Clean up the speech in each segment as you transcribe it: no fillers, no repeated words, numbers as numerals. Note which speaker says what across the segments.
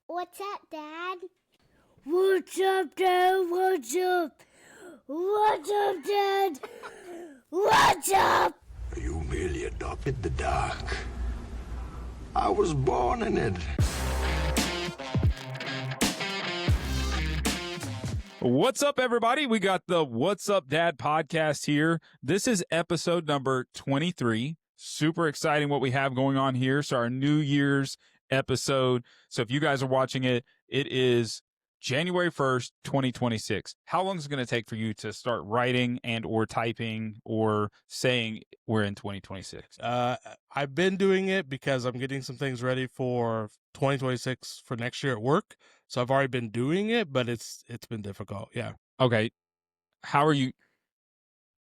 Speaker 1: What's up, Dad? What's up, Dad? What's up? What's up, Dad? What's up?
Speaker 2: You merely adopted the dark. I was born in it.
Speaker 3: What's up, everybody? We got the What's Up Dad podcast here. This is episode number 23. Super exciting what we have going on here. So our New Year's episode. So if you guys are watching it, it is January 1st, 2026. How long is it going to take for you to start writing and or typing or saying we're in 2026?
Speaker 4: I've been doing it because I'm getting some things ready for 2026 for next year at work. So I've already been doing it, but it's been difficult. Yeah.
Speaker 3: Okay. How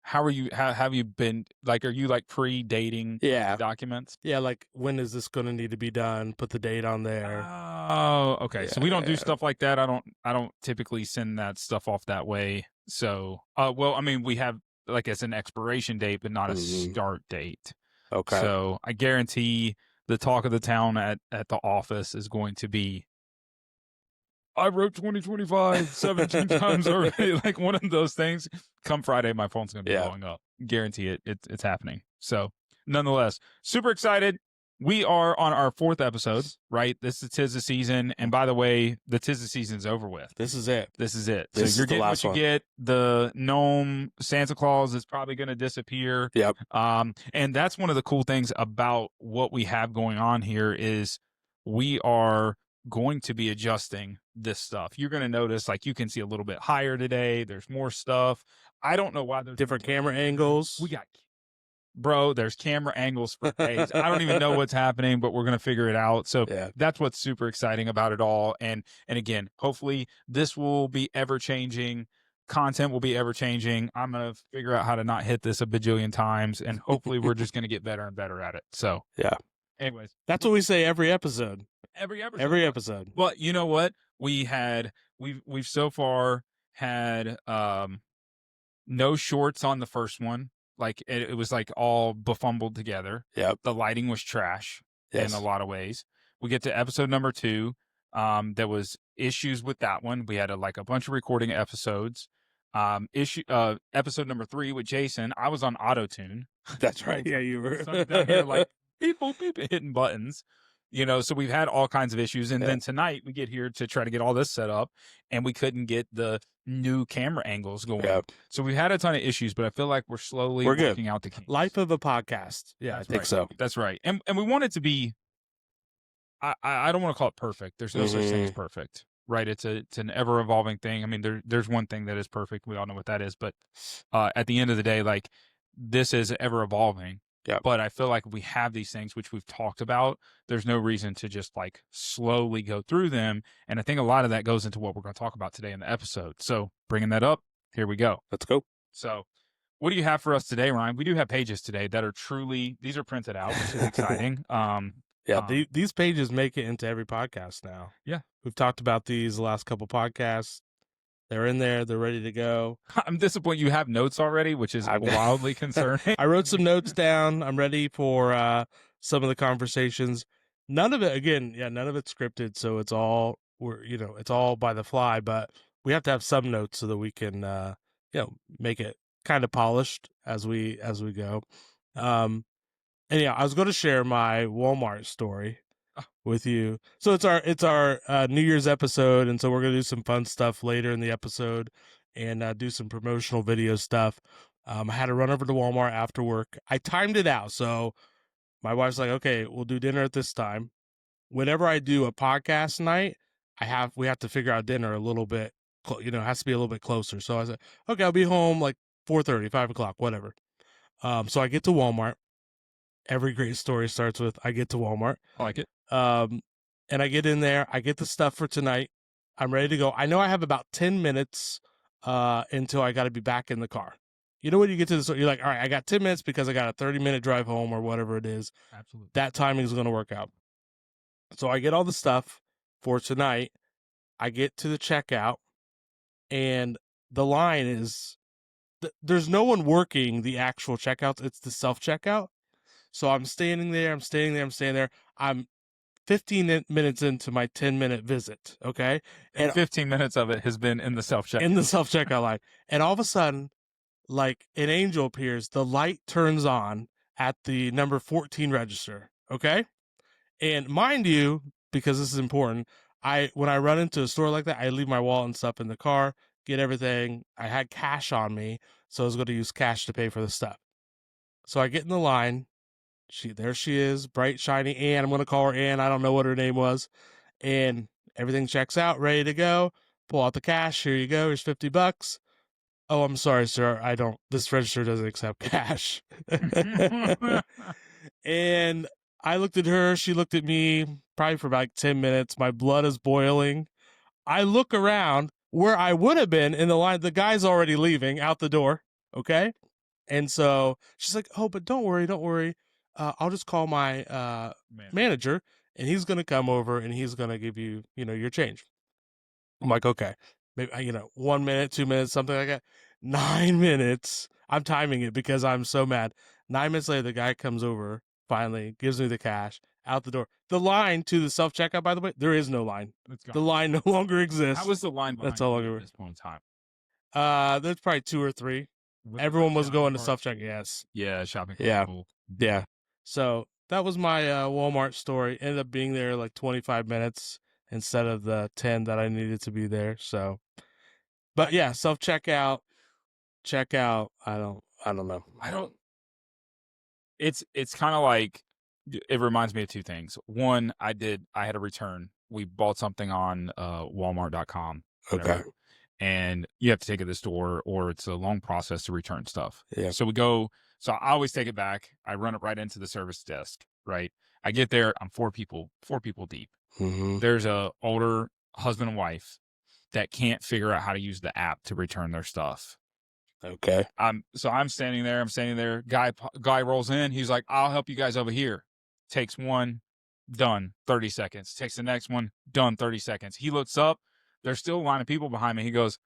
Speaker 3: have you been, like, are you like pre-dating documents?
Speaker 4: Yeah, like when is this going to need to be done? Put the date on there.
Speaker 3: Oh, okay. So we don't do stuff like that. I don't typically send that stuff off that way. So, well, I mean, we have like it's an expiration date, but not a start date.
Speaker 4: Okay.
Speaker 3: So I guarantee the talk of the town at the office is going to be, I wrote 2025 17 times already. Like one of those things. Come Friday, my phone's going to be blowing up. Guarantee it. It's happening. So nonetheless, super excited. We are on our 4th episode, right? This is Tis the Season. And by the way, the Tis the Season's over with.
Speaker 4: This is it.
Speaker 3: This is it.
Speaker 4: This
Speaker 3: so you're
Speaker 4: is the
Speaker 3: getting
Speaker 4: last
Speaker 3: what you get. The gnome Santa Claus is probably going to disappear.
Speaker 4: Yep.
Speaker 3: And that's one of the cool things about what we have going on here is we are going to be adjusting this stuff. You're going to notice, like, you can see a little bit higher today. There's more stuff. I don't know why there's
Speaker 4: Different camera angles.
Speaker 3: There's camera angles for days. I don't even know what's happening, but we're going to figure it out. So that's what's super exciting about it all. And again, hopefully this will be ever changing. Content will be ever changing. I'm going to figure out how to not hit this a bajillion times, and hopefully we're just going to get better and better at it. So anyways,
Speaker 4: that's what we say every episode.
Speaker 3: Every
Speaker 4: episode.
Speaker 3: Well, you know what? We've so far had no shorts on the first one. Like it was like all befumbled together.
Speaker 4: Yep.
Speaker 3: The lighting was trash in a lot of ways. We get to episode number 2. There was issues with that one. We had a bunch of recording episodes. Episode number 3 with Jason, I was on auto-tune.
Speaker 4: That's right. Yeah, you were
Speaker 3: down here like beep, beep, hitting buttons. You know, so we've had all kinds of issues. And then tonight we get here to try to get all this set up, and we couldn't get the new camera angles going. Yep. So we've had a ton of issues, but I feel like we're slowly working out the kinks.
Speaker 4: Life of a podcast. Yeah, I think so.
Speaker 3: That's right. And we want it to be, I don't want to call it perfect. There's no such thing as perfect, right? It's an ever evolving thing. I mean, there's one thing that is perfect. We all know what that is. But at the end of the day, like, this is ever evolving.
Speaker 4: Yeah.
Speaker 3: But I feel like we have these things which we've talked about. There's no reason to just like slowly go through them. And I think a lot of that goes into what we're going to talk about today in the episode. So bringing that up, here we go.
Speaker 4: Let's go.
Speaker 3: So what do you have for us today, Ryan? We do have pages today that are these are printed out, which is exciting.
Speaker 4: These pages make it into every podcast now.
Speaker 3: Yeah.
Speaker 4: We've talked about these the last couple podcasts. They're in there. They're ready to go.
Speaker 3: I'm disappointed you have notes already, which is wildly concerning.
Speaker 4: I wrote some notes down. I'm ready for some of the conversations. None of it scripted. So it's all it's all by the fly, but we have to have some notes so that we can, make it kind of polished as we go. And I was going to share my Walmart story with you. So it's our New Year's episode, and so we're gonna do some fun stuff later in the episode and do some promotional video stuff. I had to run over to Walmart after work. I timed it out, so my wife's like, "Okay, we'll do dinner at this time." Whenever I do a podcast night, we have to figure out dinner a little bit. It has to be a little bit closer. So I said, "Okay, I'll be home like 4:30, 5 o'clock, whatever." So I get to Walmart. Every great story starts with I get to Walmart.
Speaker 3: I like it.
Speaker 4: And I get in there. I get the stuff for tonight. I'm ready to go. I know I have about 10 minutes until I got to be back in the car. You know, when you get to the store, you're like, all right, I got 10 minutes because I got a 30-minute drive home or whatever it is.
Speaker 3: Absolutely.
Speaker 4: That timing is going to work out. So I get all the stuff for tonight. I get to the checkout, and the line is, there's no one working the actual checkouts. It's the self-checkout. So I'm standing there. I'm 15 minutes into my 10-minute visit. Okay.
Speaker 3: And 15 minutes of it has been in the self-checkout.
Speaker 4: In the self-checkout line. And all of a sudden, like an angel appears, the light turns on at the number 14 register. Okay. And mind you, because this is important, when I run into a store like that, I leave my wallet and stuff in the car, get everything. I had cash on me, so I was going to use cash to pay for the stuff. So I get in the line. There she is, bright, shiny Ann. I'm going to call her Ann. I don't know what her name was. And everything checks out, ready to go. Pull out the cash. Here you go. Here's $50. Oh, I'm sorry, sir. This register doesn't accept cash. And I looked at her. She looked at me probably for about 10 minutes. My blood is boiling. I look around where I would have been in the line. The guy's already leaving out the door. Okay. And so she's like, oh, but don't worry. I'll just call my manager, and he's going to come over and he's going to give you, your change. I'm like, okay, maybe, 1 minute, 2 minutes, something like that. 9 minutes. I'm timing it because I'm so mad. 9 minutes later, the guy comes over, finally gives me the cash, out the door. The line to the self-checkout, by the way, there is no line. The line no longer exists.
Speaker 3: How was the line behind
Speaker 4: That's all
Speaker 3: you
Speaker 4: longer
Speaker 3: at this point in time?
Speaker 4: There's probably 2 or 3. Everyone was going to self-checkout. Yes.
Speaker 3: Yeah, shopping.
Speaker 4: Yeah.
Speaker 3: Cool.
Speaker 4: Yeah. So that was my Walmart story. Ended up being there like 25 minutes instead of the 10 that I needed to be there. So, but yeah, self-checkout, checkout. I don't know.
Speaker 3: It's kind of like, it reminds me of 2 things. One, I had a return. We bought something on Walmart.com.
Speaker 4: Okay.
Speaker 3: And you have to take it to the store, or it's a long process to return stuff.
Speaker 4: Yeah.
Speaker 3: So I always take it back. I run it right into the service desk, right? I get there, I'm 4 people deep.
Speaker 4: Mm-hmm.
Speaker 3: There's a older husband and wife that can't figure out how to use the app to return their stuff.
Speaker 4: Okay.
Speaker 3: I'm standing there. Guy rolls in. He's like, I'll help you guys over here. Takes one, done, 30 seconds. Takes the next one, done, 30 seconds. He looks up. There's still a line of people behind me. He goes,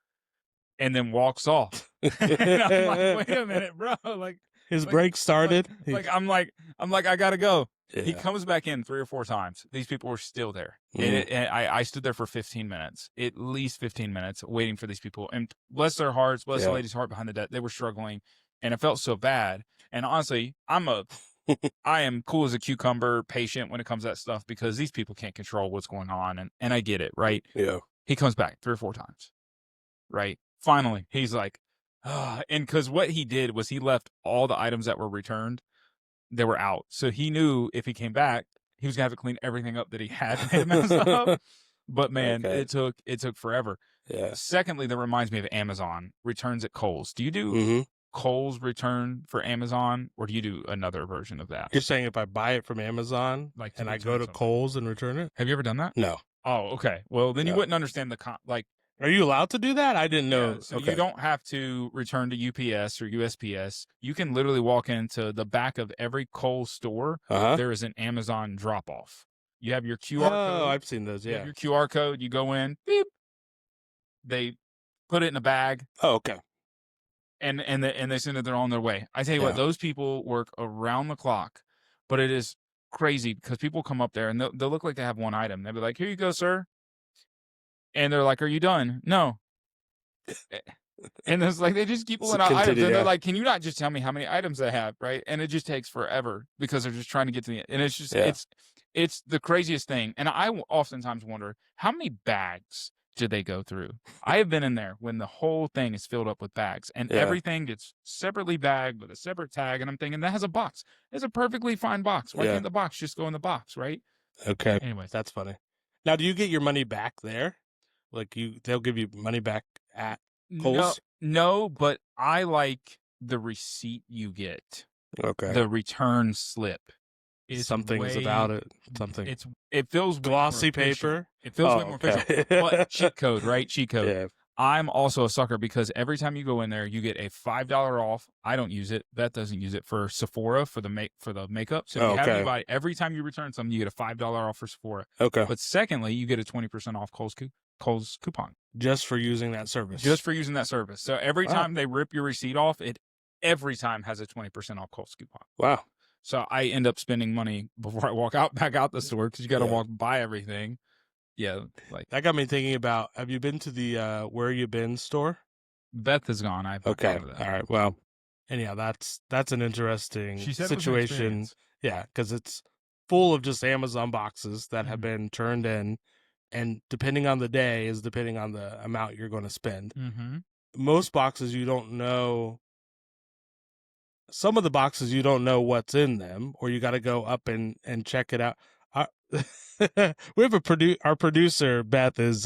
Speaker 3: and then walks off. And I'm like, wait a minute, bro. Like,
Speaker 4: his brakes started.
Speaker 3: I'm like, I gotta go.
Speaker 4: Yeah.
Speaker 3: He comes back in 3 or 4 times. These people were still there.
Speaker 4: Mm.
Speaker 3: And I stood there for 15 minutes, at least 15 minutes, waiting for these people. And bless their hearts, bless the lady's heart behind the desk. They were struggling, and it felt so bad. And honestly, I am cool as a cucumber, patient when it comes to that stuff, because these people can't control what's going on, and I get it, right?
Speaker 4: Yeah.
Speaker 3: He comes back 3 or 4 times, right? Finally, he's like, and because what he did was he left all the items that were returned, they were out. So he knew if he came back, he was going to have to clean everything up that he had messed up. But man, it took forever.
Speaker 4: Yeah.
Speaker 3: Secondly, that reminds me of Amazon returns at Kohl's. Do you do Kohl's return for Amazon, or do you do another version of that?
Speaker 4: You're saying if I buy it from Amazon and I go to Kohl's and return it?
Speaker 3: Have you ever done that?
Speaker 4: No.
Speaker 3: Oh, okay. Well, then you wouldn't understand
Speaker 4: Are you allowed to do that? I didn't know.
Speaker 3: Yeah, so you don't have to return to UPS or USPS. You can literally walk into the back of every Kohl's store. There is an Amazon drop-off. You have your QR code.
Speaker 4: Oh, I've seen those, yeah.
Speaker 3: You have your QR code. You go in, beep. They put it in a bag.
Speaker 4: Oh, okay.
Speaker 3: And they send it. They're on their way. I tell you what, those people work around the clock, but it is crazy because people come up there and they'll look like they have one item. They'll be like, "Here you go, sir." And they're like, "Are you done?" "No." And it's like they just keep pulling out items, and they're like, "Can you not just tell me how many items I have?" Right? And it just takes forever because they're just trying to get to the end. And it's just it's the craziest thing. And I oftentimes wonder, how many bags did they go through? I have been in there when the whole thing is filled up with bags, and everything gets separately bagged with a separate tag, and I'm thinking, that has a box. It's a perfectly fine box. Why can't the box just go in the box, right?
Speaker 4: Okay.
Speaker 3: Anyways,
Speaker 4: that's funny. Now, do you get your money back there? Like they'll give you money back at Kohl's?
Speaker 3: No, but I like the receipt you get.
Speaker 4: Okay.
Speaker 3: The return slip.
Speaker 4: Something's about it. Something.
Speaker 3: It feels
Speaker 4: glossy paper.
Speaker 3: It feels way more official. But cheat code, right? Cheat code.
Speaker 4: Yeah.
Speaker 3: I'm also a sucker because every time you go in there, you get a $5 off. I don't use it. Beth doesn't use it for Sephora for the makeup. So if you have anybody, every time you return something, you get a $5 off for Sephora.
Speaker 4: Okay.
Speaker 3: But secondly, you get a 20% off Kohl's coupon.
Speaker 4: Just for using that service. So every time they rip your receipt off, it every time has a 20% off Kohl's coupon. Wow.
Speaker 3: So I end up spending money before I walk back out the store because you got to walk by everything. Yeah, like
Speaker 4: that got me thinking about. Have you been to the Where You Been store?
Speaker 3: Beth is gone. I've not
Speaker 4: Okay,
Speaker 3: gone to that.
Speaker 4: all right. Well, anyhow, that's an interesting
Speaker 3: She said it was an
Speaker 4: situation.
Speaker 3: experience.
Speaker 4: Yeah, because it's full of just Amazon boxes that have
Speaker 3: Mhm.
Speaker 4: been turned in, and depending on the day is depending on the amount you're going to spend.
Speaker 3: Mm-hmm.
Speaker 4: Most boxes you don't know. Some of the boxes you don't know what's in them, or you got to go up and check it out. We have our producer Beth is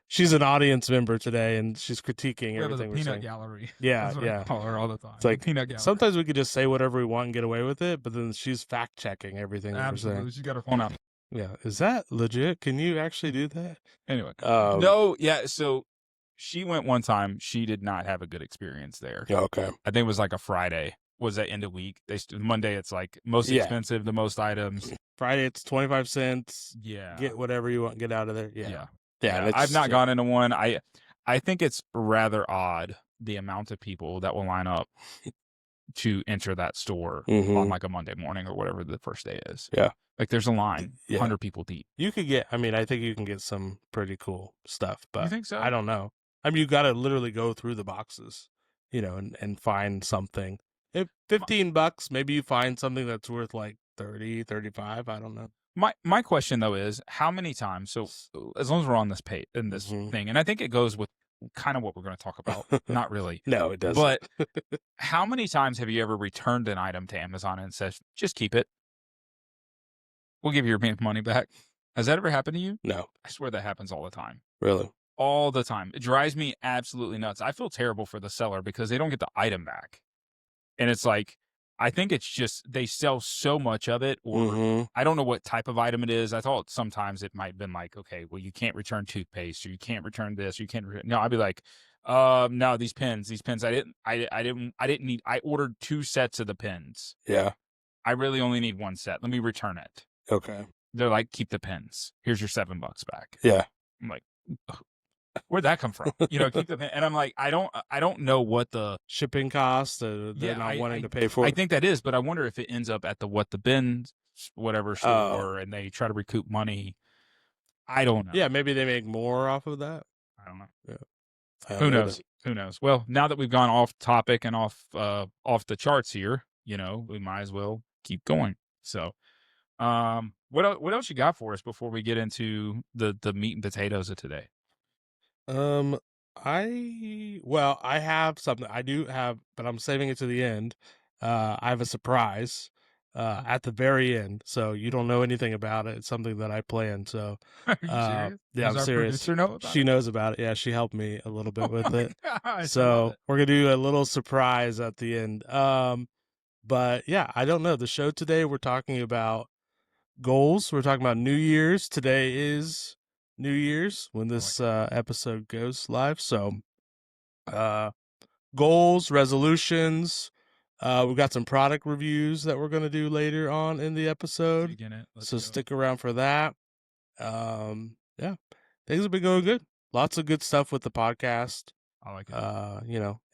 Speaker 4: she's an audience member today, and she's critiquing
Speaker 3: We have the
Speaker 4: everything we're
Speaker 3: peanut
Speaker 4: saying.
Speaker 3: gallery.
Speaker 4: Yeah,
Speaker 3: That's what
Speaker 4: yeah.
Speaker 3: I call her all the time.
Speaker 4: It's like
Speaker 3: the peanut gallery.
Speaker 4: sometimes we could just say whatever we want and get away with it, but then she's fact checking everything that we're
Speaker 3: Absolutely.
Speaker 4: saying.
Speaker 3: She's got her phone out.
Speaker 4: Yeah, is that legit? Can you actually do that?
Speaker 3: Anyway.
Speaker 4: No.
Speaker 3: Yeah. So she went one time. She did not have a good experience there.
Speaker 4: Yeah, okay.
Speaker 3: I think it was like a Friday. Was that end of week? Monday, it's like most expensive, the most items.
Speaker 4: Friday, it's 25 cents.
Speaker 3: Yeah.
Speaker 4: Get whatever you want. Get out of there.
Speaker 3: Yeah.
Speaker 4: Yeah.
Speaker 3: I've not gone into one. I think it's rather odd the amount of people that will line up to enter that store on like a Monday morning or whatever the first day is.
Speaker 4: Yeah.
Speaker 3: Like there's a line,
Speaker 4: Yeah.
Speaker 3: 100 people deep.
Speaker 4: You could get, I think you can get some pretty cool stuff, but
Speaker 3: You think so?
Speaker 4: I don't know. You got to literally go through the boxes, and find something. If $15, maybe you find something that's worth like 30, 35. I don't know.
Speaker 3: My question though is how many times? So as long as we're on this thing, and I think it goes with kind of what we're going to talk about. Not really.
Speaker 4: No, it doesn't.
Speaker 3: But how many times have you ever returned an item to Amazon and says, just keep it? We'll give you your money back. Has that ever happened to you?
Speaker 4: No.
Speaker 3: I swear that happens all the time.
Speaker 4: Really?
Speaker 3: All the time. It drives me absolutely nuts. I feel terrible for the seller because they don't get the item back. And it's like, I think it's just they sell so much of it, or I don't know what type of item it is. I thought sometimes it might have been like, okay, well, you can't return toothpaste, or you can't return this, you can't. No, I'd be like, no, these pens. I didn't need. I ordered 2 sets of the pens.
Speaker 4: Yeah.
Speaker 3: I really only need 1 set. Let me return it.
Speaker 4: Okay.
Speaker 3: They're like, keep the pens. Here's your $7 back.
Speaker 4: Yeah.
Speaker 3: I'm like, where'd that come from? Keep the pen. And I'm like, I don't know what the
Speaker 4: shipping cost. They're not wanting to pay for.
Speaker 3: I think that is, but I wonder if it ends up at the what the bin whatever store, and they try to recoup money. I don't know.
Speaker 4: Yeah, maybe they make more off of that.
Speaker 3: I don't know.
Speaker 4: Yeah.
Speaker 3: Who knows? Who knows? Well, now that we've gone off topic and off the charts here, we might as well keep going. So, what else you got for us before we get into the meat and potatoes of today?
Speaker 4: I have something. I do have, but I'm saving it to the end. I have a surprise at the very end, so you don't know anything about it. It's something that I planned. So,
Speaker 3: Are you serious?
Speaker 4: yeah,
Speaker 3: Does
Speaker 4: I'm
Speaker 3: our
Speaker 4: serious.
Speaker 3: producer know about
Speaker 4: She
Speaker 3: it?
Speaker 4: knows about it. Yeah, she helped me a little bit with
Speaker 3: Oh my
Speaker 4: it.
Speaker 3: gosh, I
Speaker 4: So
Speaker 3: love it.
Speaker 4: we're gonna do a little surprise at the end. But yeah, I don't know. The show today, we're talking about goals. We're talking about New Year's. Today is New Year's when this episode goes live. So, goals, resolutions. We've got some product reviews that we're going to do later on in the episode. So stick around for that. Yeah, things have been going good. Lots of good stuff with the podcast.
Speaker 3: I like it.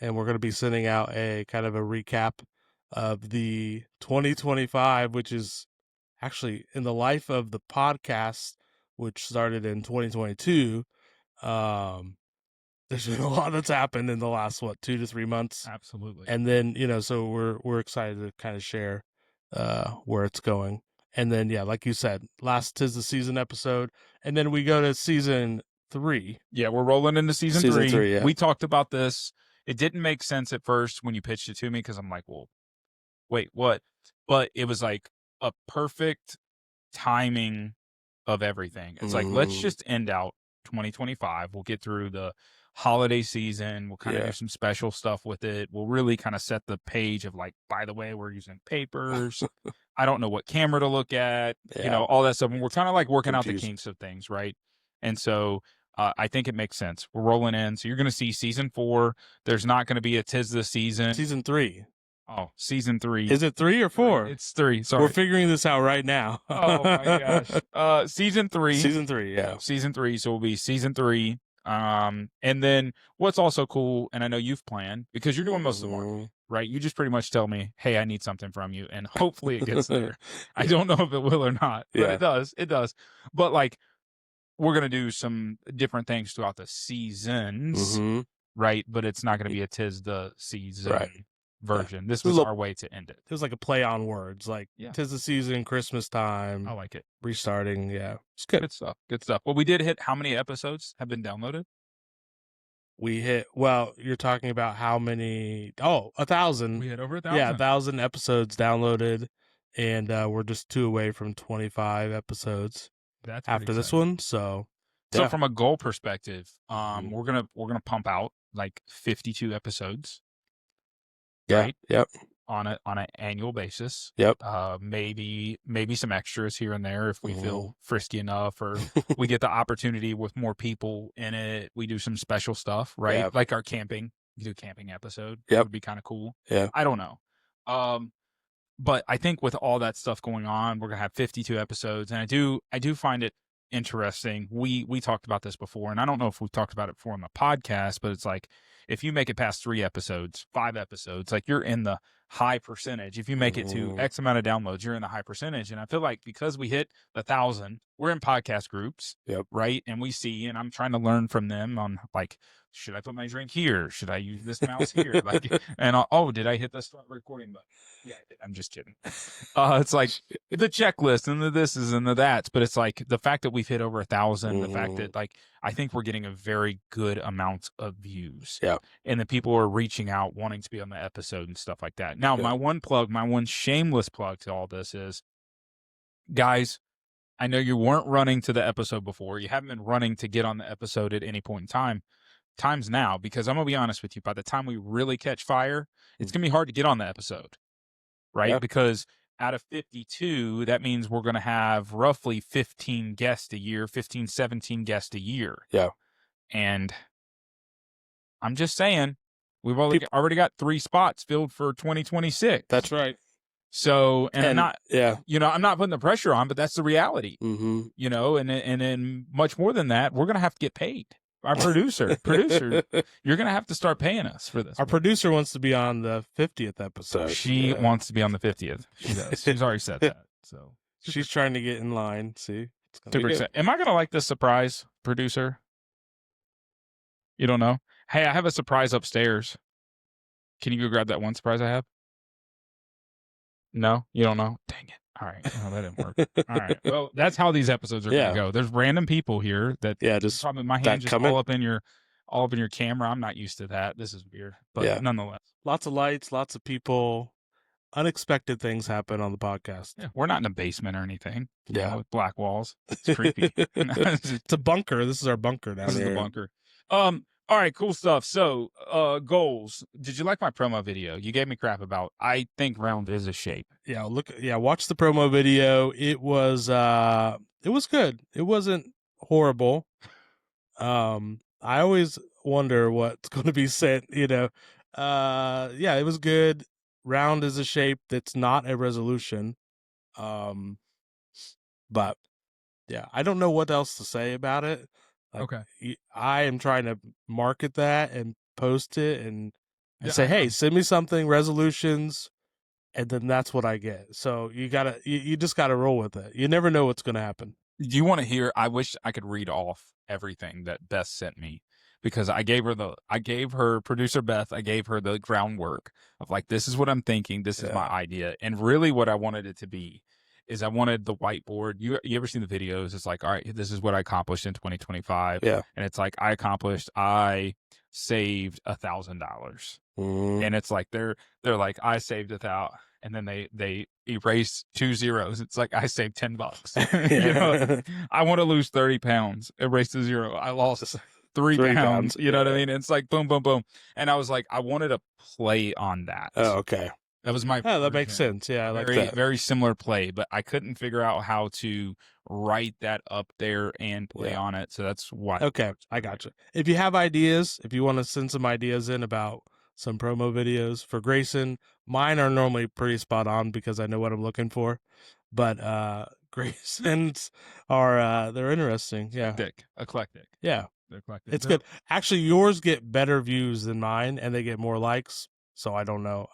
Speaker 4: And we're going to be sending out a kind of a recap of the 2025, which is actually in the life of the podcast, which started in 2022. There's been a lot that's happened in the last 2 to 3 months.
Speaker 3: Absolutely.
Speaker 4: And then, so we're excited to kind of share where it's going. And then, yeah, like you said, last 'Tis the Season episode, and then we go to season 3.
Speaker 3: Yeah, we're rolling into season 3.
Speaker 4: Yeah.
Speaker 3: We talked about this. It didn't make sense at first when you pitched it to me because I'm like, well, wait, what? But it was like a perfect timing of everything. It's like, let's just end out 2025. We'll get through the holiday season. We'll kind of do some special stuff with it. We'll really kind of set the page of like, by the way, we're using papers. I don't know what camera to look at, all that stuff. And we're kind of like working out the kinks of things, right? And so I think it makes sense. We're rolling in. So you're going to see season 4. There's not going to be a 'Tis the Season.
Speaker 4: Season 3.
Speaker 3: Oh, season 3.
Speaker 4: Is it 3 or 4?
Speaker 3: It's 3. Sorry.
Speaker 4: We're figuring this out right now.
Speaker 3: Oh my gosh. Season 3.
Speaker 4: Season 3, yeah.
Speaker 3: Season 3. So it'll be season 3. And then what's also cool, and I know you've planned, because you're doing most of the marketing, right? You just pretty much tell me, hey, I need something from you, and hopefully it gets there. I don't know if it will or not, but it does. It does. But like, we're going to do some different things throughout the seasons, right? But it's not going to be a 'tis the season version. This was our way to end it.
Speaker 4: It was like a play on words, like 'tis the season, Christmas time.
Speaker 3: I like it.
Speaker 4: Restarting, yeah. It's good.
Speaker 3: Good stuff. Good stuff. Well, we did hit how many episodes have been downloaded?
Speaker 4: We hit, well, you're talking about how many? Oh, 1,000.
Speaker 3: We hit over 1,000.
Speaker 4: Yeah, 1,000 episodes downloaded, and we're just 2 away from 25 episodes.
Speaker 3: That's
Speaker 4: after this one. So
Speaker 3: from a goal perspective, we're gonna pump out like 52 episodes.
Speaker 4: Yeah.
Speaker 3: Right?
Speaker 4: Yep.
Speaker 3: On an annual basis.
Speaker 4: Yep.
Speaker 3: Maybe some extras here and there if we feel frisky enough, or we get the opportunity with more people in it. We do some special stuff, right?
Speaker 4: Yeah.
Speaker 3: Like our camping. We do a camping episode.
Speaker 4: Yep.
Speaker 3: It would be kind of cool.
Speaker 4: Yeah.
Speaker 3: I don't know. But I think with all that stuff going on, we're gonna have 52 episodes, and I do find it interesting. We talked about this before, and I don't know if we've talked about it before on the podcast, but it's like if you make it past 3 episodes, 5 episodes, like you're in the high percentage. If you make it to X amount of downloads, you're in the high percentage. And I feel like because we hit 1,000, we're in podcast groups, right? And we see, and I'm trying to learn from them on like, should I put my drink here? Should I use this mouse here? Like, and did I hit the start recording button? Yeah, I did. I'm just kidding. It's like the checklist and the thises and the that's, but it's like the fact that we've hit over 1,000, the fact that like I think we're getting a very good amount of views.
Speaker 4: Yeah,
Speaker 3: and the people are reaching out, wanting to be on the episode and stuff like that. Now, my one shameless plug to all this is, guys, I know you weren't running to the episode before. You haven't been running to get on the episode at any point in time. Time's now, because I'm going to be honest with you. By the time we really catch fire, it's going to be hard to get on the episode, right? Yeah. Because out of 52, that means we're going to have roughly 15 guests a year, 15, 17 guests a year.
Speaker 4: Yeah.
Speaker 3: And I'm just saying, we've already got 3 spots filled for 2026.
Speaker 4: That's right.
Speaker 3: So, and I'm not,
Speaker 4: yeah,
Speaker 3: I'm not putting the pressure on, but that's the reality,
Speaker 4: mm-hmm.
Speaker 3: And then much more than that, we're going to have to get paid. Our producer, you're going to have to start paying us for this.
Speaker 4: Our producer wants to be on the 50th episode.
Speaker 3: She wants to be on the 50th. She does. She's already said that. So
Speaker 4: she's trying to get in line. See,
Speaker 3: super excited. Am I going to like this surprise, producer? You don't know? Hey, I have a surprise upstairs. Can you go grab that one surprise I have? No, you don't know? Dang it. All right. Well, that didn't work. All right. Well, that's how these episodes are going to go. There's random people here that
Speaker 4: just
Speaker 3: probably my hand just all up in your camera. I'm not used to that. This is weird, but nonetheless.
Speaker 4: Lots of lights, lots of people. Unexpected things happen on the podcast.
Speaker 3: Yeah, we're not in a basement or anything. With black walls. It's creepy.
Speaker 4: It's a bunker. This is our bunker down
Speaker 3: here. This is the bunker. All right, cool stuff. So, goals. Did you like my promo video? You gave me crap about, I think round is a shape.
Speaker 4: Yeah, watch the promo video. It was good. It wasn't horrible. I always wonder what's going to be said, it was good. Round is a shape that's not a resolution. But yeah, I don't know what else to say about it.
Speaker 3: Okay.
Speaker 4: I am trying to market that and post it and say, hey, send me something, resolutions, and then that's what I get. So you just gotta roll with it. You never know what's gonna happen.
Speaker 3: Do you want to hear? I wish I could read off everything that Beth sent me, because I gave her producer Beth, I gave her the groundwork of like, this is what I'm thinking, this is my idea, and really what I wanted it to be is I wanted the whiteboard. You ever seen the videos? It's like, all right, this is what I accomplished in 2025.
Speaker 4: Yeah.
Speaker 3: And it's like, I saved $1,000. And it's like, they're like, I saved $1,000. And then they erase 2 zeros. It's like, I saved $10. I want to lose 30 pounds. Erase the 0. I lost 3 pounds. You know what I mean? It's like, boom, boom, boom. And I was like, I wanted to play on that.
Speaker 4: Oh, okay.
Speaker 3: That was my.
Speaker 4: Oh, that makes sense. Yeah, I like that.
Speaker 3: Very similar play, but I couldn't figure out how to write that up there and play on it. So that's why.
Speaker 4: Okay, I gotcha. If you have ideas, if you want to send some ideas in about some promo videos for Grayson, mine are normally pretty spot on because I know what I'm looking for. But Grayson's are they're interesting. Yeah,
Speaker 3: eclectic.
Speaker 4: Yeah.
Speaker 3: They're collected.
Speaker 4: It's good. Actually, yours get better views than mine, and they get more likes. So I don't know.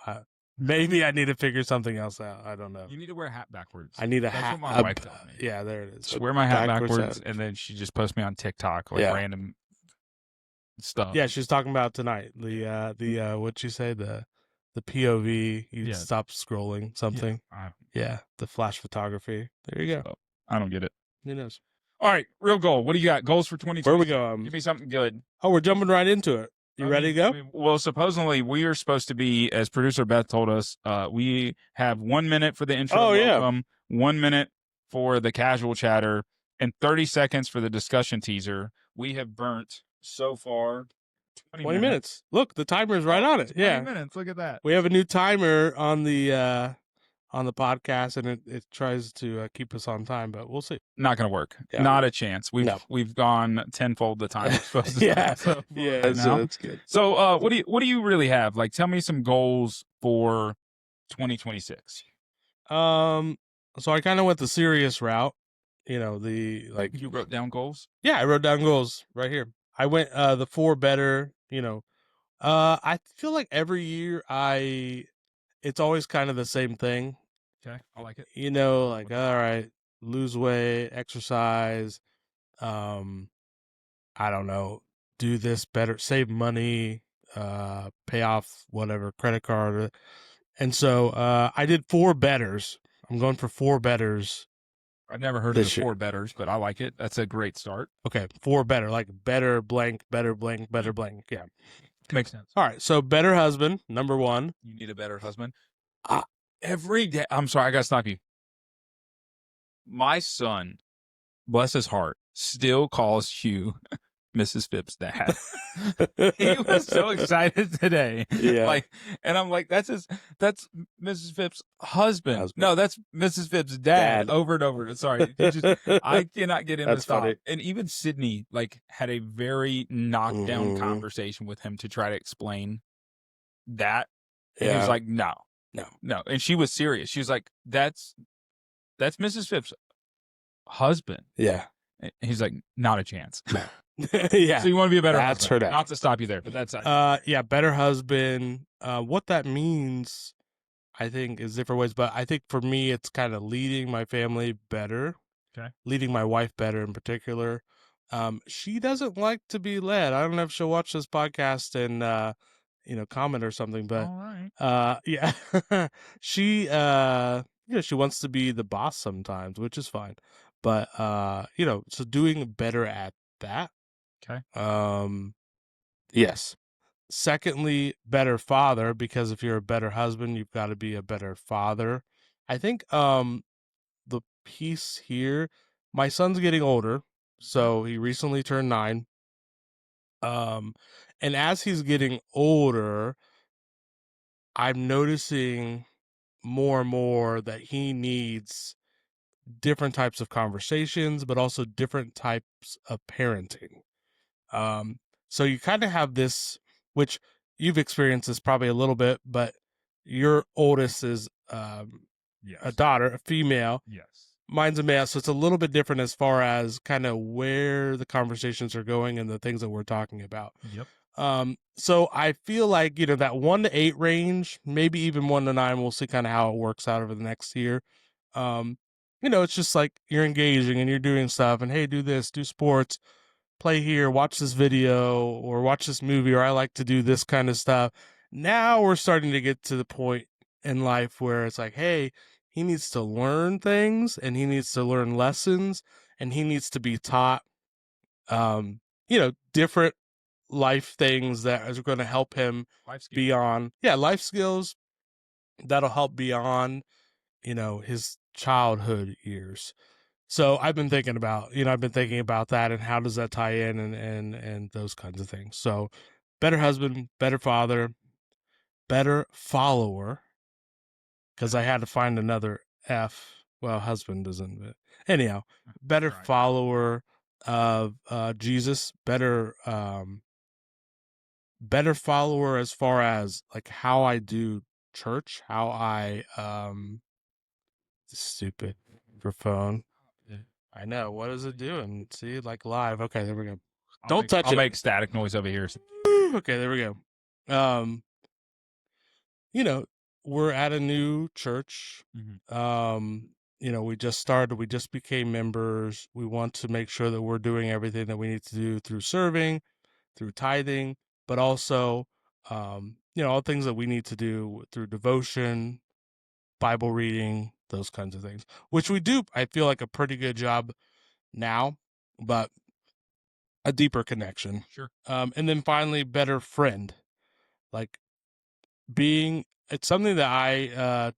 Speaker 4: Maybe I need to figure something else out. I don't know.
Speaker 3: You need to wear a hat backwards.
Speaker 4: I need a
Speaker 3: That's
Speaker 4: hat.
Speaker 3: what my wife tells me.
Speaker 4: Yeah, there it is.
Speaker 3: Just wear my hat backwards,
Speaker 4: hat.
Speaker 3: and then she just posts me on TikTok, like
Speaker 4: Yeah.
Speaker 3: random stuff.
Speaker 4: Yeah, she's talking about tonight. The what'd she say? The POV. You
Speaker 3: Yeah.
Speaker 4: stop scrolling something. Yeah, the flash photography. There you go.
Speaker 3: So, I don't get it.
Speaker 4: Who knows?
Speaker 3: All right, real goal. What do you got? Goals for 2020?
Speaker 4: Where we go?
Speaker 3: Give me something good.
Speaker 4: Oh, we're jumping right into it. You ready to go?
Speaker 3: Well, supposedly we are supposed to be, as producer Beth told us, we have 1 minute for the intro.
Speaker 4: Oh, yeah.
Speaker 3: Welcome, 1 minute for the casual chatter, and 30 seconds for the discussion teaser. We have burnt so far 20
Speaker 4: minutes. Look, the timer's right on it.
Speaker 3: 20 minutes. Look at that.
Speaker 4: We have a new timer on the podcast, and it tries to keep us on time, but we'll see.
Speaker 3: Not going to work.
Speaker 4: Yeah.
Speaker 3: Not a chance. We've gone tenfold the time we're supposed to.
Speaker 4: Yeah,
Speaker 3: so
Speaker 4: that's good.
Speaker 3: So, what do you really have? Like, tell me some goals for 2026.
Speaker 4: So I kind of went the serious route. You know,
Speaker 3: You wrote down goals?
Speaker 4: Yeah, I wrote down goals right here. I went the 4 better. I feel like every year it's always kind of the same thing.
Speaker 3: Okay, I like it.
Speaker 4: All right, lose weight, exercise, I don't know, do this better, save money, pay off whatever credit card. And so I did 4 betters. I'm going for 4 betters.
Speaker 3: I've never heard of the 4 betters, but I like it. That's a great start.
Speaker 4: Okay, 4 better, like better blank, better blank, better blank. Yeah.
Speaker 3: Makes sense.
Speaker 4: All right, so better husband, number 1.
Speaker 3: You need a better husband. Every day, I'm sorry, I got to stop you. My son, bless his heart, still calls you Mrs. Phipps' dad. He was so excited today.
Speaker 4: Yeah.
Speaker 3: And I'm like, that's Mrs. Phipps' husband. No, that's Mrs. Phipps' dad. Over and over. Sorry. I cannot get him to stop. Funny. And even Sydney, had a very knocked down conversation with him to try to explain that. And he was like, no. And she was serious. She was like, that's Mrs. Phipps' husband.
Speaker 4: Yeah.
Speaker 3: And he's like, not a chance.
Speaker 4: Yeah.
Speaker 3: So you want to be a better
Speaker 4: That's
Speaker 3: husband.
Speaker 4: her dad.
Speaker 3: Not to stop you there, but that's
Speaker 4: yeah, better husband. What that means, I think, is different ways. But I think for me, it's kind of leading my family better.
Speaker 3: Okay.
Speaker 4: Leading my wife better in particular. She doesn't like to be led. I don't know if she'll watch this podcast and comment or something, but
Speaker 3: all right.
Speaker 4: yeah. She she wants to be the boss sometimes, which is fine. But so doing better at that.
Speaker 3: Okay.
Speaker 4: Yes. Secondly, better father, because if you're a better husband, you've got to be a better father. I think the piece here, my son's getting older, so he recently turned 9. And as he's getting older, I'm noticing more and more that he needs different types of conversations, but also different types of parenting. So you kind of have this, which you've experienced this probably a little bit, but your oldest is
Speaker 3: Yes.
Speaker 4: a daughter, a female.
Speaker 3: Yes.
Speaker 4: Mine's a male, so it's a little bit different as far as kind of where the conversations are going and the things that we're talking about.
Speaker 3: Yep.
Speaker 4: So I feel like, that 1 to 8 range, maybe even 1 to 9, we'll see kind of how it works out over the next year. It's just like you're engaging and you're doing stuff and, hey, do this, do sports, play here, watch this video or watch this movie, or I like to do this kind of stuff. Now we're starting to get to the point in life where it's like, hey, he needs to learn things and he needs to learn lessons and he needs to be taught, different life things that are going to help him beyond, life skills that'll help beyond, his childhood years. So I've been thinking about that and how does that tie in and those kinds of things. So better husband, better father, better follower, because I had to find another F. Well, husband doesn't, but anyhow, better follower of Jesus, better follower as far as like how I do church, how I stupid for phone. I know. What is it doing? See, like live. Okay, there we go. Don't touch
Speaker 3: I'll
Speaker 4: it.
Speaker 3: make static noise over here.
Speaker 4: Okay, there we go. You know, we're at a new church. You know, we just started, we just became members. We want to make sure that we're doing everything that we need to do through serving, through tithing, but also, you know, all things that we need to do through devotion, Bible reading, those kinds of things, which we do, I feel like, a pretty good job now, but a deeper connection.
Speaker 3: Sure.
Speaker 4: And then finally, better friend. Like it's something that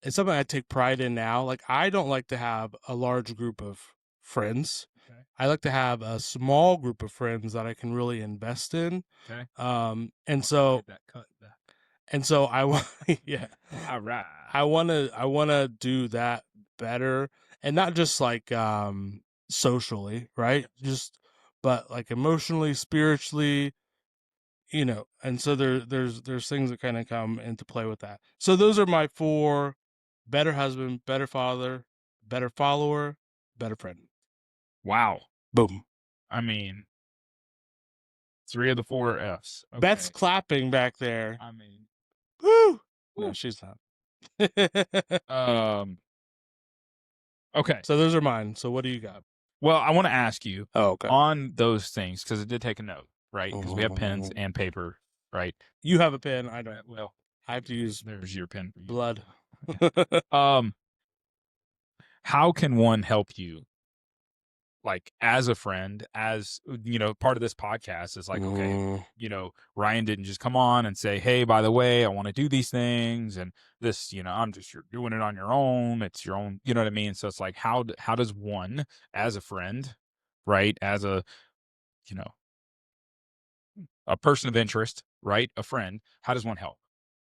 Speaker 4: it's something I take pride in now. Like, I don't like to have a large group of friends.
Speaker 3: Okay.
Speaker 4: I like to have a small group of friends that I can really invest in.
Speaker 3: Okay.
Speaker 4: And so
Speaker 3: that cut back.
Speaker 4: And so I want, yeah,
Speaker 3: All right.
Speaker 4: I want to do that better, and not just like socially, right? Just, but like emotionally, spiritually, you know. And so there's things that kind of come into play with that. So those are my 4: better husband, better father, better follower, better friend.
Speaker 3: Wow.
Speaker 4: Boom.
Speaker 3: I mean, 3 of the 4 Fs. Okay.
Speaker 4: Beth's clapping back there.
Speaker 3: I mean,
Speaker 4: Woo! No,
Speaker 3: Woo.
Speaker 4: she's not.
Speaker 3: Okay.
Speaker 4: So those are mine. So what do you got?
Speaker 3: Well, I want to ask you
Speaker 4: Oh, okay.
Speaker 3: on those things, because it did take a note, right? Because we have pens and paper, right?
Speaker 4: You have a pen. I don't.
Speaker 3: Well,
Speaker 4: I have to use
Speaker 3: there's your pen for you.
Speaker 4: blood.
Speaker 3: How can one help you? Like, as a friend, as, you know, part of this podcast is like, okay, you know, Ryan didn't just come on and say, hey, by the way, I want to do these things. And this, you know, you're doing it on your own. It's your own, you know what I mean? So it's like, how does one, as a friend, right? As a, you know, a person of interest, right? A friend, how does one help,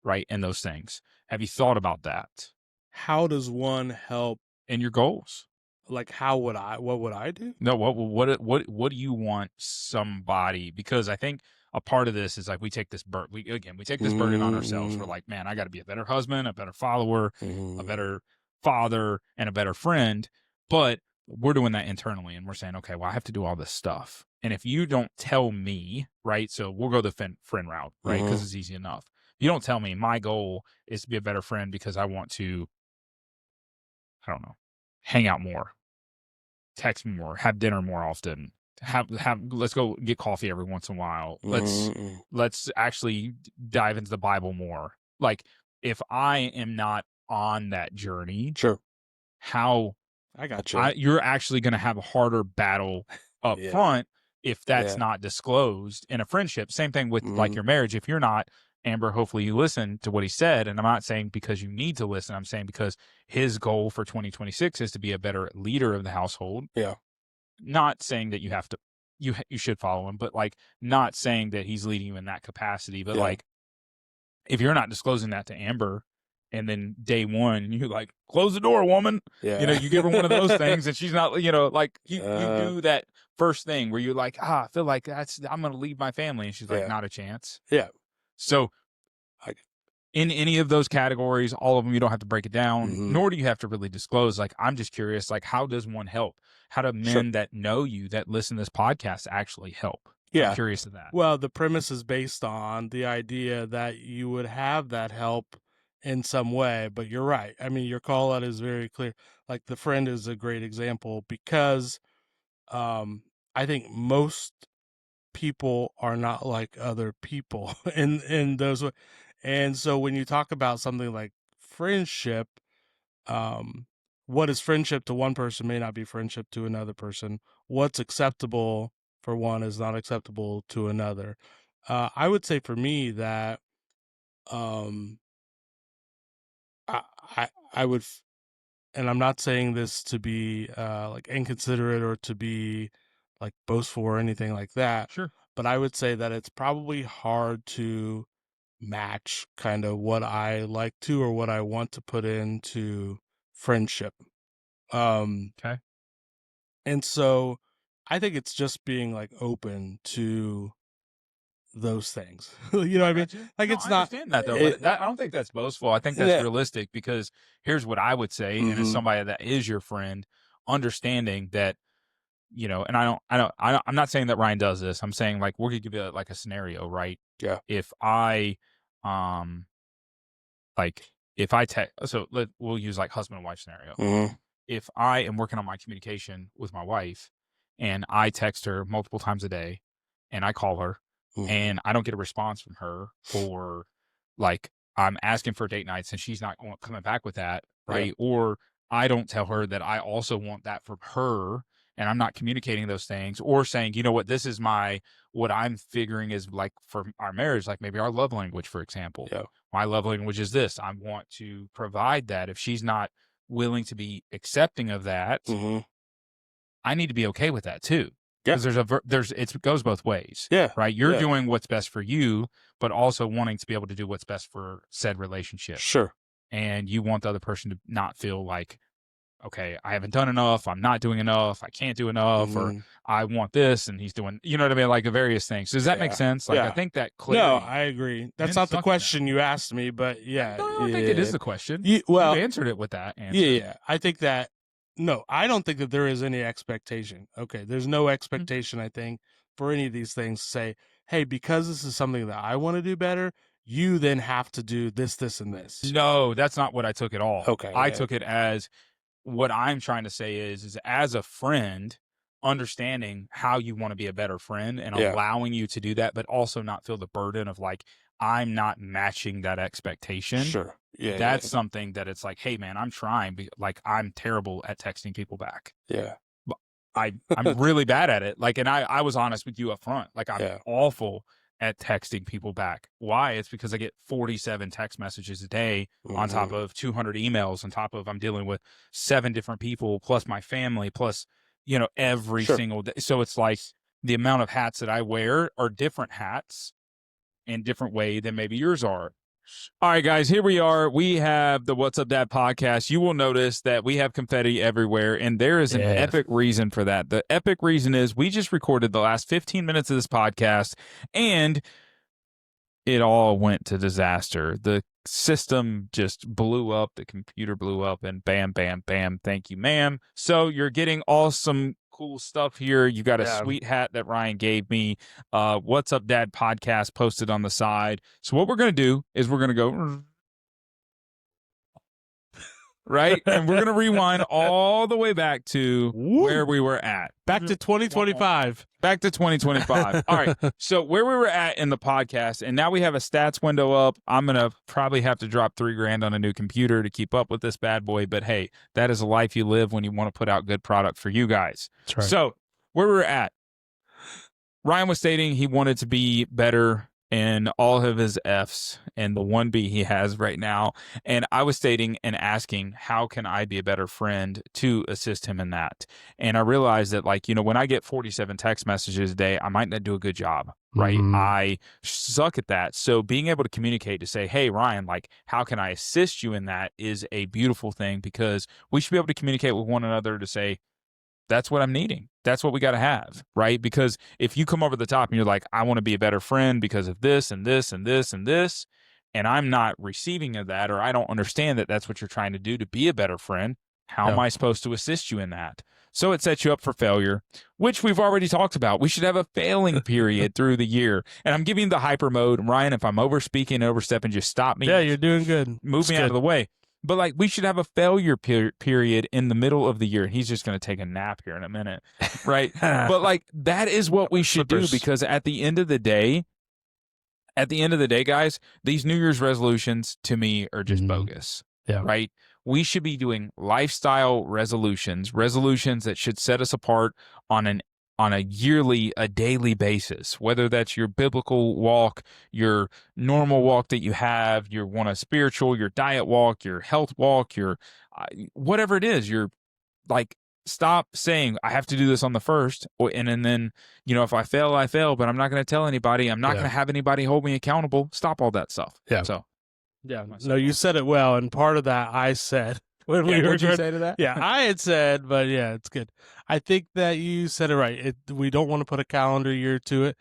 Speaker 3: right? In those things. Have you thought about that
Speaker 4: How does one help?
Speaker 3: in your goals?
Speaker 4: Like, what would I do?
Speaker 3: No, what do you want somebody? Because I think a part of this is like we take this burden on ourselves. We're like, man, I got to be a better husband, a better follower, a better father, and a better friend. But we're doing that internally, and we're saying, okay, well, I have to do all this stuff. And if you don't tell me, right? So we'll go the friend route, right? Because it's easy enough. If you don't tell me my goal is to be a better friend because I want to, I don't know, hang out more, text me more, have dinner more often, let's go get coffee every once in a while. Let's actually dive into the Bible more. Like, if I am not on that journey,
Speaker 4: Sure.
Speaker 3: how
Speaker 4: I got you.
Speaker 3: you're actually going to have a harder battle up front if that's not disclosed in a friendship. Same thing with like your marriage. If you're not, Amber, hopefully you listen to what he said. And I'm not saying because you need to listen. I'm saying because his goal for 2026 is to be a better leader of the household.
Speaker 4: Yeah.
Speaker 3: Not saying that you have to, you should follow him, but like not saying that he's leading you in that capacity. But like, if you're not disclosing that to Amber, and then day one, you're like, close the door, woman.
Speaker 4: Yeah.
Speaker 3: You know, you give her one of those things and she's not, you know, like you do that first thing where you're like, I feel like I'm going to leave my family. And she's like, not a chance.
Speaker 4: Yeah.
Speaker 3: So in any of those categories, all of them, you don't have to break it down, nor do you have to really disclose. Like, I'm just curious, like, how does one help? How do men that know you, that listen to this podcast actually help?
Speaker 4: Yeah.
Speaker 3: I'm curious to that.
Speaker 4: Well, the premise is based on the idea that you would have that help in some way, but you're right. I mean, your call out is very clear. Like, the friend is a great example because I think most people are not like other people in those ways. And so when you talk about something like friendship, what is friendship to one person may not be friendship to another person. What's acceptable for one is not acceptable to another. I would say for me that I would, and I'm not saying this to be like inconsiderate or to be like boastful or anything like that.
Speaker 3: Sure.
Speaker 4: But I would say that it's probably hard to match kind of what I like to or what I want to put into friendship.
Speaker 3: Okay.
Speaker 4: And so I think it's just being like open to those things. You know what I mean? Like,
Speaker 3: no,
Speaker 4: it's
Speaker 3: I
Speaker 4: not
Speaker 3: understand that though. But I don't think that's boastful. I think that's realistic because here's what I would say, and as somebody that is your friend, understanding that and I'm not saying that Ryan does this. I'm saying like we're gonna give you like a scenario, right?
Speaker 4: Yeah.
Speaker 3: If I, we'll use like husband and wife scenario.
Speaker 4: Mhm.
Speaker 3: If I am working on my communication with my wife and I text her multiple times a day and I call her
Speaker 4: Mhm.
Speaker 3: and I don't get a response from her, or like I'm asking for date nights and she's not coming back with that, right?
Speaker 4: Yeah.
Speaker 3: Or I don't tell her that I also want that from her and I'm not communicating those things, or saying, you know what, this is what I'm figuring is like for our marriage, like maybe our love language, for example.
Speaker 4: Yeah.
Speaker 3: My love language is this. I want to provide that. If she's not willing to be accepting of that,
Speaker 4: Mhm.
Speaker 3: I need to be okay with that too.
Speaker 4: Yeah.
Speaker 3: Because it goes both ways.
Speaker 4: Yeah.
Speaker 3: Right. You're
Speaker 4: Yeah.
Speaker 3: doing what's best for you, but also wanting to be able to do what's best for said relationship.
Speaker 4: Sure.
Speaker 3: And you want the other person to not feel like, okay, I haven't done enough. I'm not doing enough. I can't do enough, or I want this and he's doing, you know what I mean? Like the various things. Does that make sense? Like,
Speaker 4: Yeah.
Speaker 3: I think that clarity.
Speaker 4: No, I agree. That's not the question you asked me, but yeah.
Speaker 3: No, I think it is the question.
Speaker 4: You
Speaker 3: answered it with that answer.
Speaker 4: Yeah. I think that, no, I don't think that there is any expectation. Okay. There's no expectation, I think, for any of these things to say, hey, because this is something that I want to do better, you then have to do this, this, and this.
Speaker 3: No, that's not what I took at all.
Speaker 4: Okay.
Speaker 3: I took it as, what I'm trying to say is as a friend, understanding how you want to be a better friend and allowing you to do that, but also not feel the burden of like, I'm not matching that expectation.
Speaker 4: Sure. Yeah.
Speaker 3: That's something that it's like, hey man, I'm trying, like I'm terrible at texting people back.
Speaker 4: Yeah.
Speaker 3: I'm really bad at it. Like, and I was honest with you up front. Like I'm awful at texting people back. Why? It's because I get 47 text messages a day on top of 200 emails, on top of I'm dealing with 7 different people, plus my family, plus, every single day. So it's like the amount of hats that I wear are different hats in different way than maybe yours are. All right, guys, here we are. We have the What's Up Dad podcast. You will notice that we have confetti everywhere, and there is an epic reason for that. The epic reason is we just recorded the last 15 minutes of this podcast, and it all went to disaster. The system just blew up. The computer blew up, and bam, bam, bam. Thank you, ma'am. So you're getting awesome, cool stuff here. You got a sweet hat that Ryan gave me. What's Up Dad podcast posted on the side. So what we're going to do is we're going to go right, and we're going to rewind all the way back to where we were at.
Speaker 4: Back to 2025.
Speaker 3: Back to 2025. All right. So where we were at in the podcast, and now we have a stats window up. I'm going to probably have to drop $3,000 on a new computer to keep up with this bad boy. But hey, that is a life you live when you want to put out good product for you guys.
Speaker 4: That's right.
Speaker 3: So where we were at, Ryan was stating he wanted to be better in all of his F's and the 1B he has right now. And I was stating and asking, how can I be a better friend to assist him in that? And I realized that, like, when I get 47 text messages a day, I might not do a good job, right? I suck at that. So being able to communicate to say, hey, Ryan, like, how can I assist you in that is a beautiful thing, because we should be able to communicate with one another to say, that's what I'm needing. That's what we got to have, right? Because if you come over the top and you're like, I want to be a better friend because of this and this and this and this, and I'm not receiving of that, or I don't understand that that's what you're trying to do to be a better friend, how am I supposed to assist you in that? So it sets you up for failure, which we've already talked about. We should have a failing period through the year. And I'm giving the hyper mode. Ryan, if I'm overspeaking and overstepping, just stop me.
Speaker 4: Yeah, you're doing good.
Speaker 3: Move me out of the way. But like, we should have a failure period in the middle of the year. He's just going to take a nap here in a minute, right? But like, that is what we should do, because at the end of the day, guys, these New Year's resolutions to me are just bogus, right? We should be doing lifestyle resolutions that should set us apart on a yearly, a daily basis, whether that's your biblical walk, your normal walk that you have, your spiritual, your diet walk, your health walk, your whatever it is. You're like, stop saying I have to do this on the first, and then if I fail, I fail, but I'm not going to tell anybody. I'm not going to have anybody hold me accountable. Stop all that stuff.
Speaker 4: Yeah.
Speaker 3: So,
Speaker 4: no, you said it well, and part of that I said. When we
Speaker 3: what'd you say to that?
Speaker 4: Yeah, I had said, but yeah, it's good. I think that you said it right. We don't want to put a calendar year to it.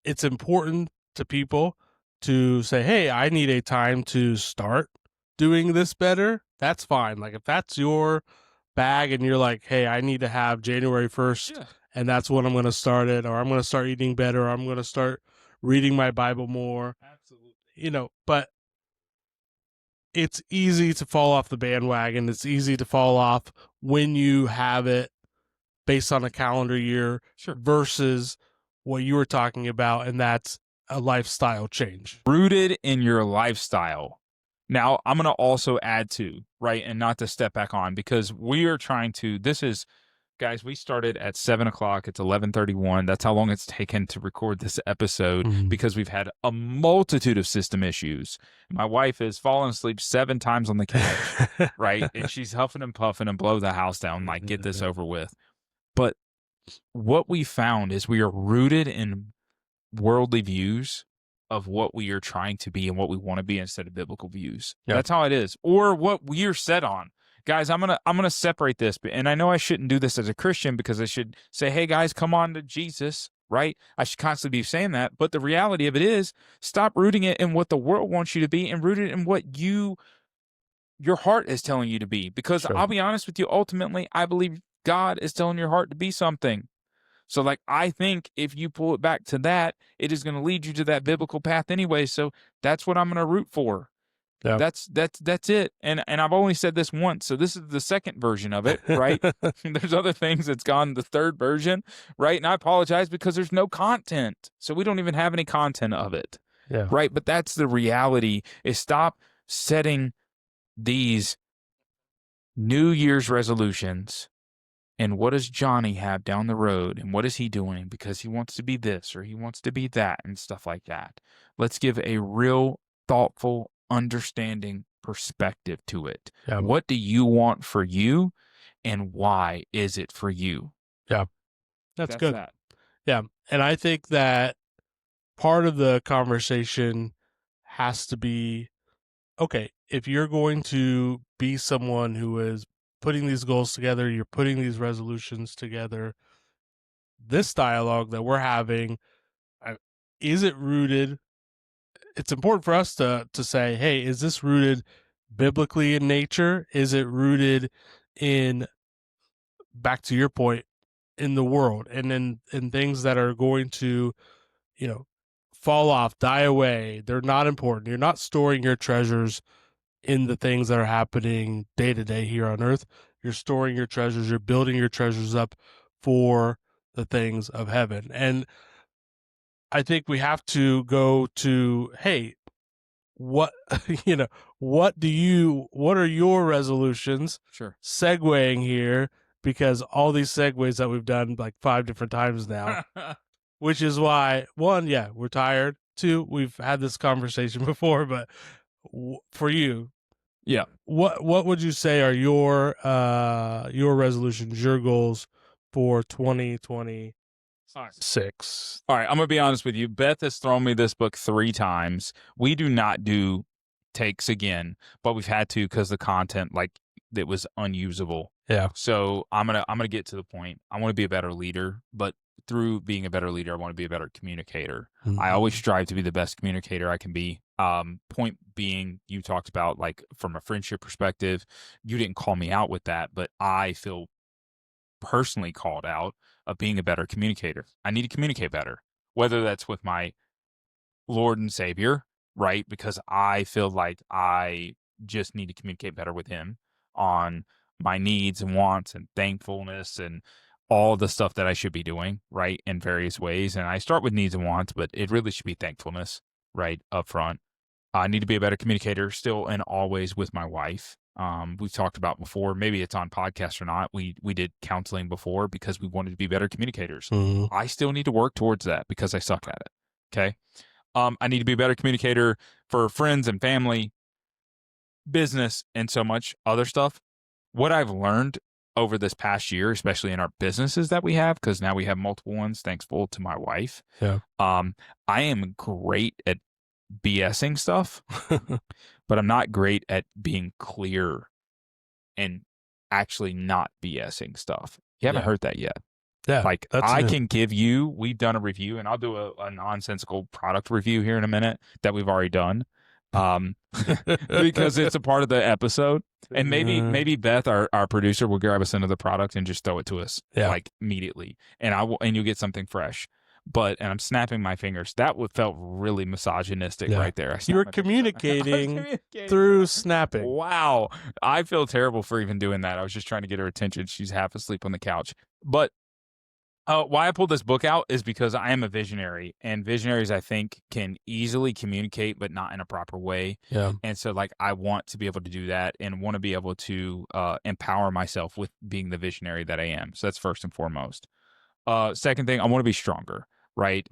Speaker 4: It's important to people to say, hey, I need a time to start doing this better. That's fine. Like, if that's your bag and you're like, hey, I need to have January 1st,
Speaker 3: Yeah.
Speaker 4: and that's when I'm going to start it, or I'm going to start eating better, or I'm going to start reading my Bible more.
Speaker 3: Absolutely.
Speaker 4: But it's easy to fall off the bandwagon. It's easy to fall off when you have it based on a calendar year versus what you were talking about, and that's a lifestyle change.
Speaker 3: Rooted in your lifestyle. Now, I'm going to also add to, right, and not to step back on, because we are trying to, guys, we started at 7 o'clock. It's 11:31. That's how long it's taken to record this episode because we've had a multitude of system issues. My wife has fallen asleep 7 times on the couch, right? And she's huffing and puffing and blow the house down, like, get this over with. But what we found is we are rooted in worldly views of what we are trying to be and what we want to be instead of biblical views. Yeah. That's how it is. Or what we are set on. Guys, I'm gonna separate this, and I know I shouldn't do this as a Christian because I should say, hey guys, come on to Jesus, right? I should constantly be saying that. But the reality of it is, stop rooting it in what the world wants you to be and root it in what your heart is telling you to be. Because I'll be honest with you, ultimately, I believe God is telling your heart to be something. So, like, I think if you pull it back to that, it is going to lead you to that biblical path anyway. So that's what I'm going to root for. Yep. That's it. And I've only said this once, so this is the second version of it, right? There's other things that's gone the third version, right? And I apologize because there's no content. So we don't even have any content of it. Yeah. Right? But that's the reality, is stop setting these New Year's resolutions. And what does Johnny have down the road? And what is he doing? Because he wants to be this or he wants to be that and stuff like that. Let's give a real, thoughtful, understanding perspective to it. Yeah. What do you want for you? And why is it for you?
Speaker 4: Yeah. That's good. That. Yeah. And I think that part of the conversation has to be, okay, if you're going to be someone who is putting these goals together, you're putting these resolutions together, this dialogue that we're having, is it rooted? It's important for us to say, hey, is this rooted biblically in nature? Is it rooted in, back to your point, in the world and in things that are going to, fall off, die away? They're not important. You're not storing your treasures in the things that are happening day to day here on earth. You're storing your treasures. You're building your treasures up for the things of heaven. And I think we have to go to, hey, what are your resolutions?
Speaker 3: Sure.
Speaker 4: Segueing here, because all these segues that we've done like 5 different times now, which is why, 1, yeah, we're tired. 2, we've had this conversation before, but for you,
Speaker 3: yeah,
Speaker 4: what would you say are your resolutions, your goals for 2026?
Speaker 3: All right, I'm gonna be honest with you. Beth has thrown me this book 3 times. We do not do takes again, but we've had to because the content, like, it was unusable.
Speaker 4: Yeah.
Speaker 3: So I'm gonna get to the point. I want to be a better leader, but through being a better leader, I want to be a better communicator. Mm-hmm. I always strive to be the best communicator I can be. Point being, you talked about, like, from a friendship perspective, you didn't call me out with that, but I feel personally called out of being a better communicator. I need to communicate better, whether that's with my Lord and Savior, right? Because I feel like I just need to communicate better with him on my needs and wants and thankfulness and all the stuff that I should be doing, right, in various ways. And I start with needs and wants, but it really should be thankfulness, right, up front. I need to be a better communicator still and always with my wife. We've talked about before, maybe it's on podcast or not. We did counseling before because we wanted to be better communicators. Mm-hmm. I still need to work towards that because I suck at it. Okay. I need to be a better communicator for friends and family, business, and so much other stuff. What I've learned over this past year, especially in our businesses that we have, because now we have multiple ones, thankful to my wife.
Speaker 4: Yeah.
Speaker 3: I am great at BSing stuff, but I'm not great at being clear and actually not BSing stuff. You haven't heard that yet.
Speaker 4: Yeah.
Speaker 3: Like, I can give you, we've done a review, and I'll do a nonsensical product review here in a minute that we've already done. because it's a part of the episode. And maybe Beth, our producer, will grab us another product and just throw it to us like immediately, and you'll get something fresh. And I'm snapping my fingers. That felt really misogynistic right there.
Speaker 4: You were communicating through snapping.
Speaker 3: Wow. I feel terrible for even doing that. I was just trying to get her attention. She's half asleep on the couch. But why I pulled this book out is because I am a visionary, and visionaries, I think, can easily communicate, but not in a proper way.
Speaker 4: Yeah.
Speaker 3: And so, like, I want to be able to do that and want to be able to empower myself with being the visionary that I am. So that's first and foremost. Second thing, I want to be stronger, right?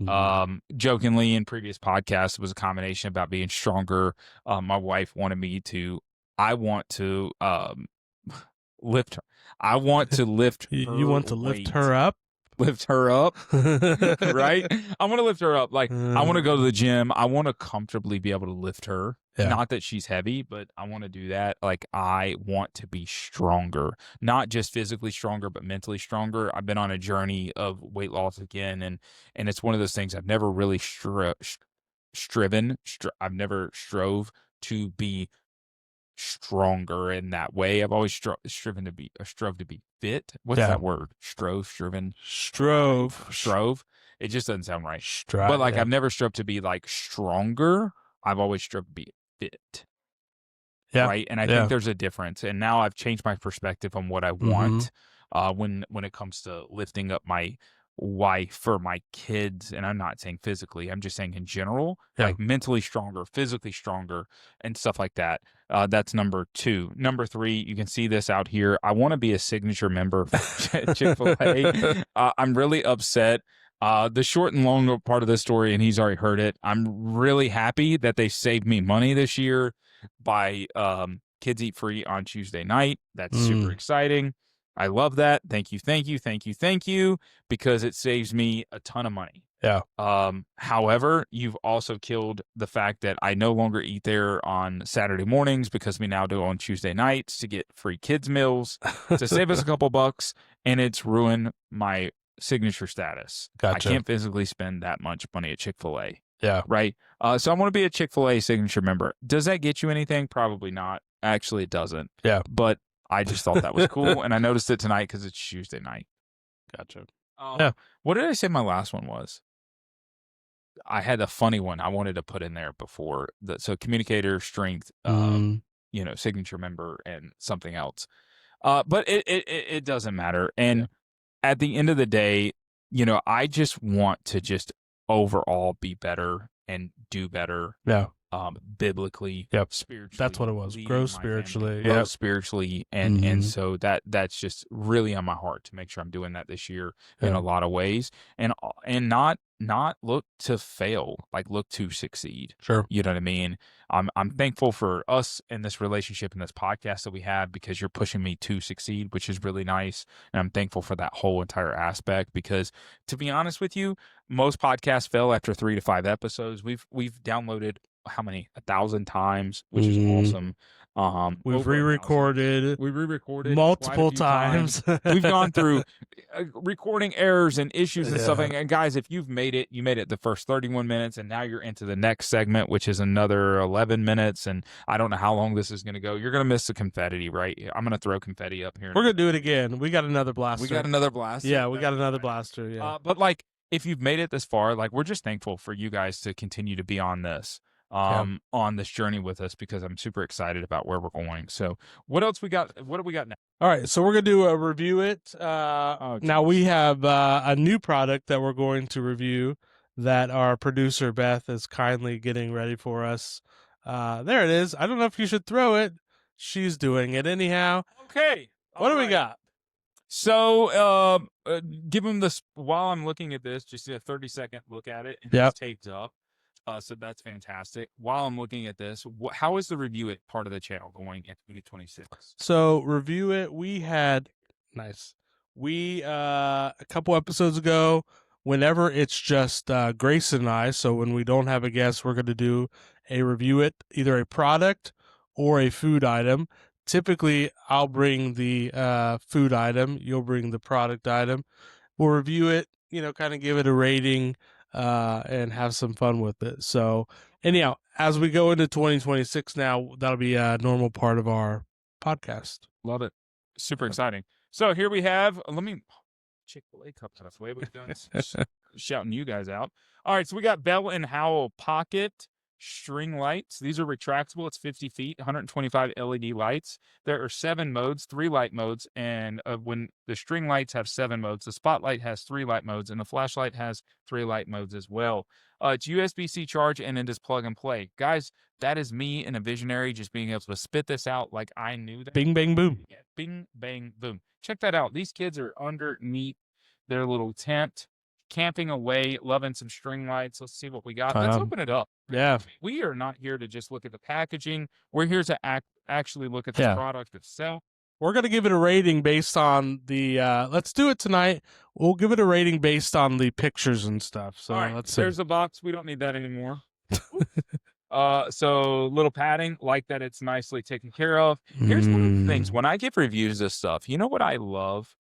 Speaker 3: Jokingly in previous podcasts, it was a combination about being stronger. My wife wanted me to, I want to lift her. I want to lift her
Speaker 4: You want to lift
Speaker 3: weight.
Speaker 4: her up?
Speaker 3: Lift her up, right? I want to lift her up. Like, I want to go to the gym. I want to comfortably be able to lift her.
Speaker 4: Yeah.
Speaker 3: Not that she's heavy, but I want to do that. Like, I want to be stronger, not just physically stronger, but mentally stronger. I've been on a journey of weight loss again, and it's one of those things I've never really striven. I've never strove to be stronger in that way. I've always strove to be fit. What's that word? Strove. It just doesn't sound right. But like, I've never strove to be like stronger. I've always strove to be fit.
Speaker 4: Yeah.
Speaker 3: Right. And I think there's a difference. And now I've changed my perspective on what I want when it comes to lifting up my wife or my kids. And I'm not saying physically, I'm just saying in general, like mentally stronger, physically stronger, and stuff like that. That's number 2. Number 3, you can see this out here. I want to be a signature member of Chick-fil-A. I'm really upset. The short and long part of this story, and he's already heard it, I'm really happy that they saved me money this year by Kids Eat Free on Tuesday night. That's super exciting. I love that. Thank you, because it saves me a ton of money.
Speaker 4: Yeah.
Speaker 3: However, you've also killed the fact that I no longer eat there on Saturday mornings, because we now do on Tuesday nights to get free kids meals to save us a couple bucks, and it's ruined my signature status.
Speaker 4: Gotcha.
Speaker 3: I can't physically spend that much money at Chick-fil-A.
Speaker 4: Yeah.
Speaker 3: Right. So I want to be a Chick-fil-A signature member. Does that get you anything? Probably not. Actually, it doesn't.
Speaker 4: Yeah.
Speaker 3: But I just thought that was cool, and I noticed it tonight because it's Tuesday night.
Speaker 4: Gotcha.
Speaker 3: Yeah. What did I say my last one was? I had a funny one I wanted to put in there before. So communicator, strength, signature member, and something else. But it doesn't matter. And at the end of the day, I just want to just overall be better and do better.
Speaker 4: Yeah.
Speaker 3: Biblically, spiritually.
Speaker 4: That's what it was. Grow spiritually.
Speaker 3: Grow spiritually. And so that's just really on my heart to make sure I'm doing that this year in a lot of ways, and not look to fail, like look to succeed.
Speaker 4: Sure.
Speaker 3: You know what I mean? I'm thankful for us in this relationship and this podcast that we have, because you're pushing me to succeed, which is really nice. And I'm thankful for that whole entire aspect, because to be honest with you, most podcasts fail after 3 to 5 episodes. We've downloaded how many? 1,000 times, which is awesome.
Speaker 4: We've re-recorded multiple times.
Speaker 3: We've gone through recording errors and issues and stuff. And guys, if you've made it, you made it the first 31 minutes, and now you're into the next segment, which is another 11 minutes. And I don't know how long this is going to go. You're going to miss the confetti, right? I'm going to throw confetti up here.
Speaker 4: We're going to do it again. We got another blaster.
Speaker 3: Yeah,
Speaker 4: we got another blaster. Yeah.
Speaker 3: But like, if you've made it this far, like, we're just thankful for you guys to continue to be on this. On this journey with us, because I'm super excited about where we're going. So what else we got? What do we got now?
Speaker 4: All right. So we're going to do a review it. Now we have a new product that we're going to review that our producer Beth is kindly getting ready for us. There it is. I don't know if you should throw it. She's doing it anyhow.
Speaker 3: Okay.
Speaker 4: What do we got?
Speaker 3: So give them this while I'm looking at this, just a 30-second look at it. And it's taped up. So that's fantastic. While I'm looking at this, how is the Review It part of the channel going in 2026?
Speaker 4: So Review It, we had a couple episodes ago, whenever it's just Grace and I, so when we don't have a guest, we're going to do a Review It, either a product or a food item. Typically, I'll bring the food item, you'll bring the product item. We'll review it, kind of give it a rating. and have some fun with it. So anyhow, as we go into 2026 now, that'll be a normal part of our podcast.
Speaker 3: Love it. Super exciting. So here we have, let me, Chick-fil-A cup out of the way. We've done shouting you guys out. All right, so we got Bell and Howell Pocket string lights. These are retractable. It's 50 feet, 125 LED lights. There are 7 modes, 3 light modes, and when the string lights have 7 modes, the spotlight has 3 light modes, and the flashlight has 3 light modes as well. It's USB-C charge, and it is plug and play. Guys, that is me and a visionary just being able to spit this out like I knew that.
Speaker 4: Bing, bang, boom.
Speaker 3: Yeah, bing, bang, boom. Check that out. These kids are underneath their little tent, camping away, loving some string lights. Let's see what we got. Let's open it up.
Speaker 4: Yeah.
Speaker 3: We are not here to just look at the packaging. We're here to actually look at the product itself.
Speaker 4: We're going to give it a rating based on the, let's do it tonight. We'll give it a rating based on the pictures and stuff. So
Speaker 3: All right,
Speaker 4: let's see.
Speaker 3: There's the box. We don't need that anymore. So little padding, like that it's nicely taken care of. Here's one of the things. When I give reviews of stuff, you know what I love?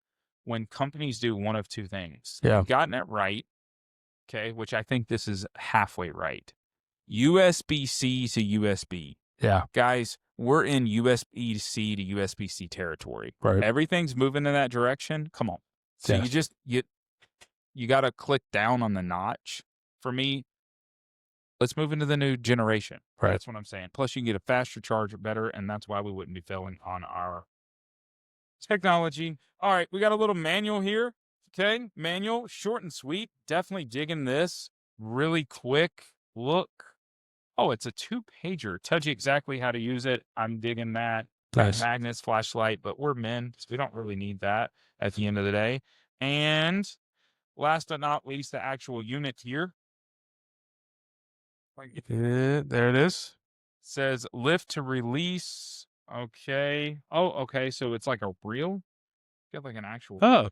Speaker 3: When companies do one of 2 things.
Speaker 4: Yeah.
Speaker 3: You've gotten it right, okay, which I think this is halfway right. USB-C to USB.
Speaker 4: Yeah.
Speaker 3: Guys, we're in USB-C to USB-C territory.
Speaker 4: Right.
Speaker 3: Everything's moving in that direction. Come on. So you got to click down on the notch. For me, let's move into the new generation.
Speaker 4: Right.
Speaker 3: That's what I'm saying. Plus, you can get a faster charger, better, and that's why we wouldn't be failing on our technology. All right, we got a little manual here. Okay, manual, short and sweet. Definitely digging this. Really quick look. Oh, it's a 2-pager. Tells you exactly how to use it. I'm digging that.
Speaker 4: Nice.
Speaker 3: Magnets, flashlight, but we're men, so we don't really need that at the end of the day. And last but not least, the actual unit here.
Speaker 4: There it is.
Speaker 3: Says lift to release. Okay. Oh, okay. So it's like a reel. Got like an actual.
Speaker 4: Oh.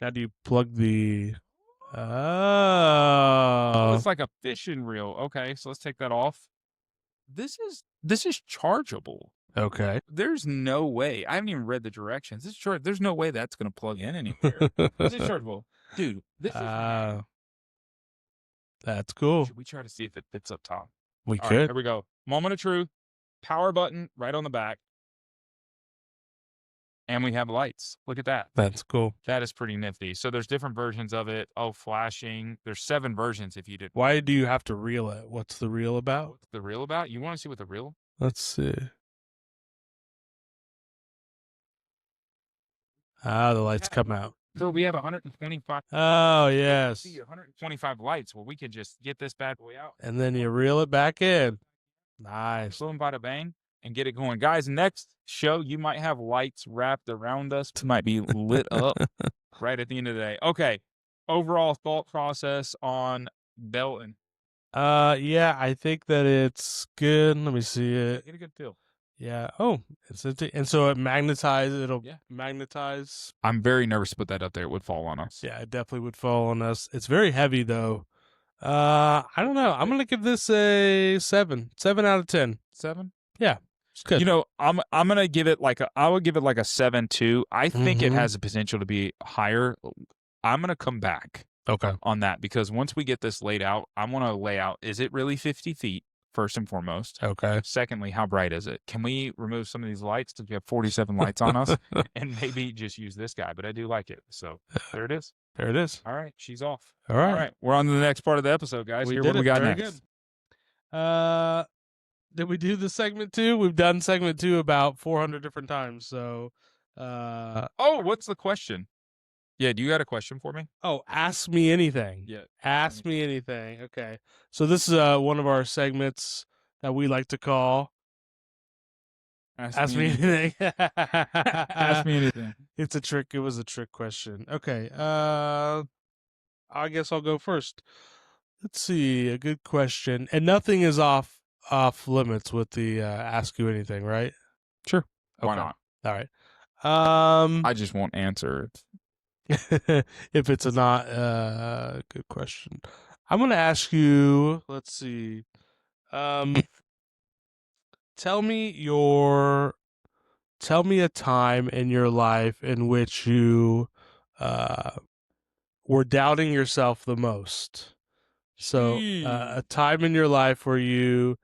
Speaker 4: How do you plug the?
Speaker 3: Oh,
Speaker 4: Oh.
Speaker 3: it's like a fishing reel. Okay, so let's take that off. This is chargeable.
Speaker 4: Okay.
Speaker 3: There's no way. I haven't even read the directions. This is there's no way that's going to plug in anywhere. This is chargeable, dude. This is.
Speaker 4: That's cool.
Speaker 3: Should we try to see if it fits up top?
Speaker 4: We
Speaker 3: All
Speaker 4: could.
Speaker 3: right, here we go. Moment of truth. Power button right on the back. And we have lights. Look at that.
Speaker 4: That's cool.
Speaker 3: That is pretty nifty. So there's different versions of it. Oh, flashing. There's 7 versions if you did.
Speaker 4: Why do you have to reel it? What's the reel about?
Speaker 3: What's the reel about? You want to see what the reel?
Speaker 4: Let's see. The lights come out.
Speaker 3: So we have 125.
Speaker 4: Oh, yes.
Speaker 3: See 125 lights. Well, we could just get this bad boy out.
Speaker 4: And then you reel it back in. Nice.
Speaker 3: Boom, bada bang, and get it going. Guys, next show, you might have lights wrapped around us. It might be lit up right at the end of the day. Okay. Overall thought process on Belton.
Speaker 4: Yeah, I think that it's good. Let me see it.
Speaker 3: Get a good feel.
Speaker 4: Yeah. Oh, and so it magnetizes. It'll magnetize.
Speaker 3: I'm very nervous to put that up there. It would fall on us.
Speaker 4: Yeah, it definitely would fall on us. It's very heavy though. I don't know. I'm gonna give this a 7. 7 out of 10.
Speaker 3: 7?
Speaker 4: Yeah. It's good.
Speaker 3: You know, I'm gonna give it I would give it like a 7 too. I think it has the potential to be higher. I'm gonna come back on that because once we get this laid out, I want to lay out, is it really 50 feet? First and foremost.
Speaker 4: Okay.
Speaker 3: Secondly, how bright is it? Can we remove some of these lights? Because we have 47 lights on us and maybe just use this guy, but I do like it. So there it is.
Speaker 4: There it is.
Speaker 3: All right. She's off.
Speaker 4: All right.
Speaker 3: We're on to the next part of the episode, guys.
Speaker 4: We
Speaker 3: Here,
Speaker 4: did
Speaker 3: what do we
Speaker 4: it.
Speaker 3: got
Speaker 4: Very
Speaker 3: next?
Speaker 4: Good. Did we do the segment 2? We've done segment 2 about 400 different times. So,
Speaker 3: oh, what's the question? Yeah, do you got a question for me?
Speaker 4: Oh, ask me anything.
Speaker 3: Yeah.
Speaker 4: Ask me anything. Okay. So this is one of our segments that we like to call Ask me anything.
Speaker 3: Ask me anything.
Speaker 4: It's a trick. It was a trick question. Okay. I guess I'll go first. Let's see. A good question. And nothing is off limits with the ask you anything, right?
Speaker 3: Sure.
Speaker 4: Okay.
Speaker 3: Why not?
Speaker 4: All right.
Speaker 3: I just won't answer it.
Speaker 4: If it's a not good question. I'm going to ask you, let's see. Tell me a time in your life in which you were doubting yourself the most. So a time in your life where you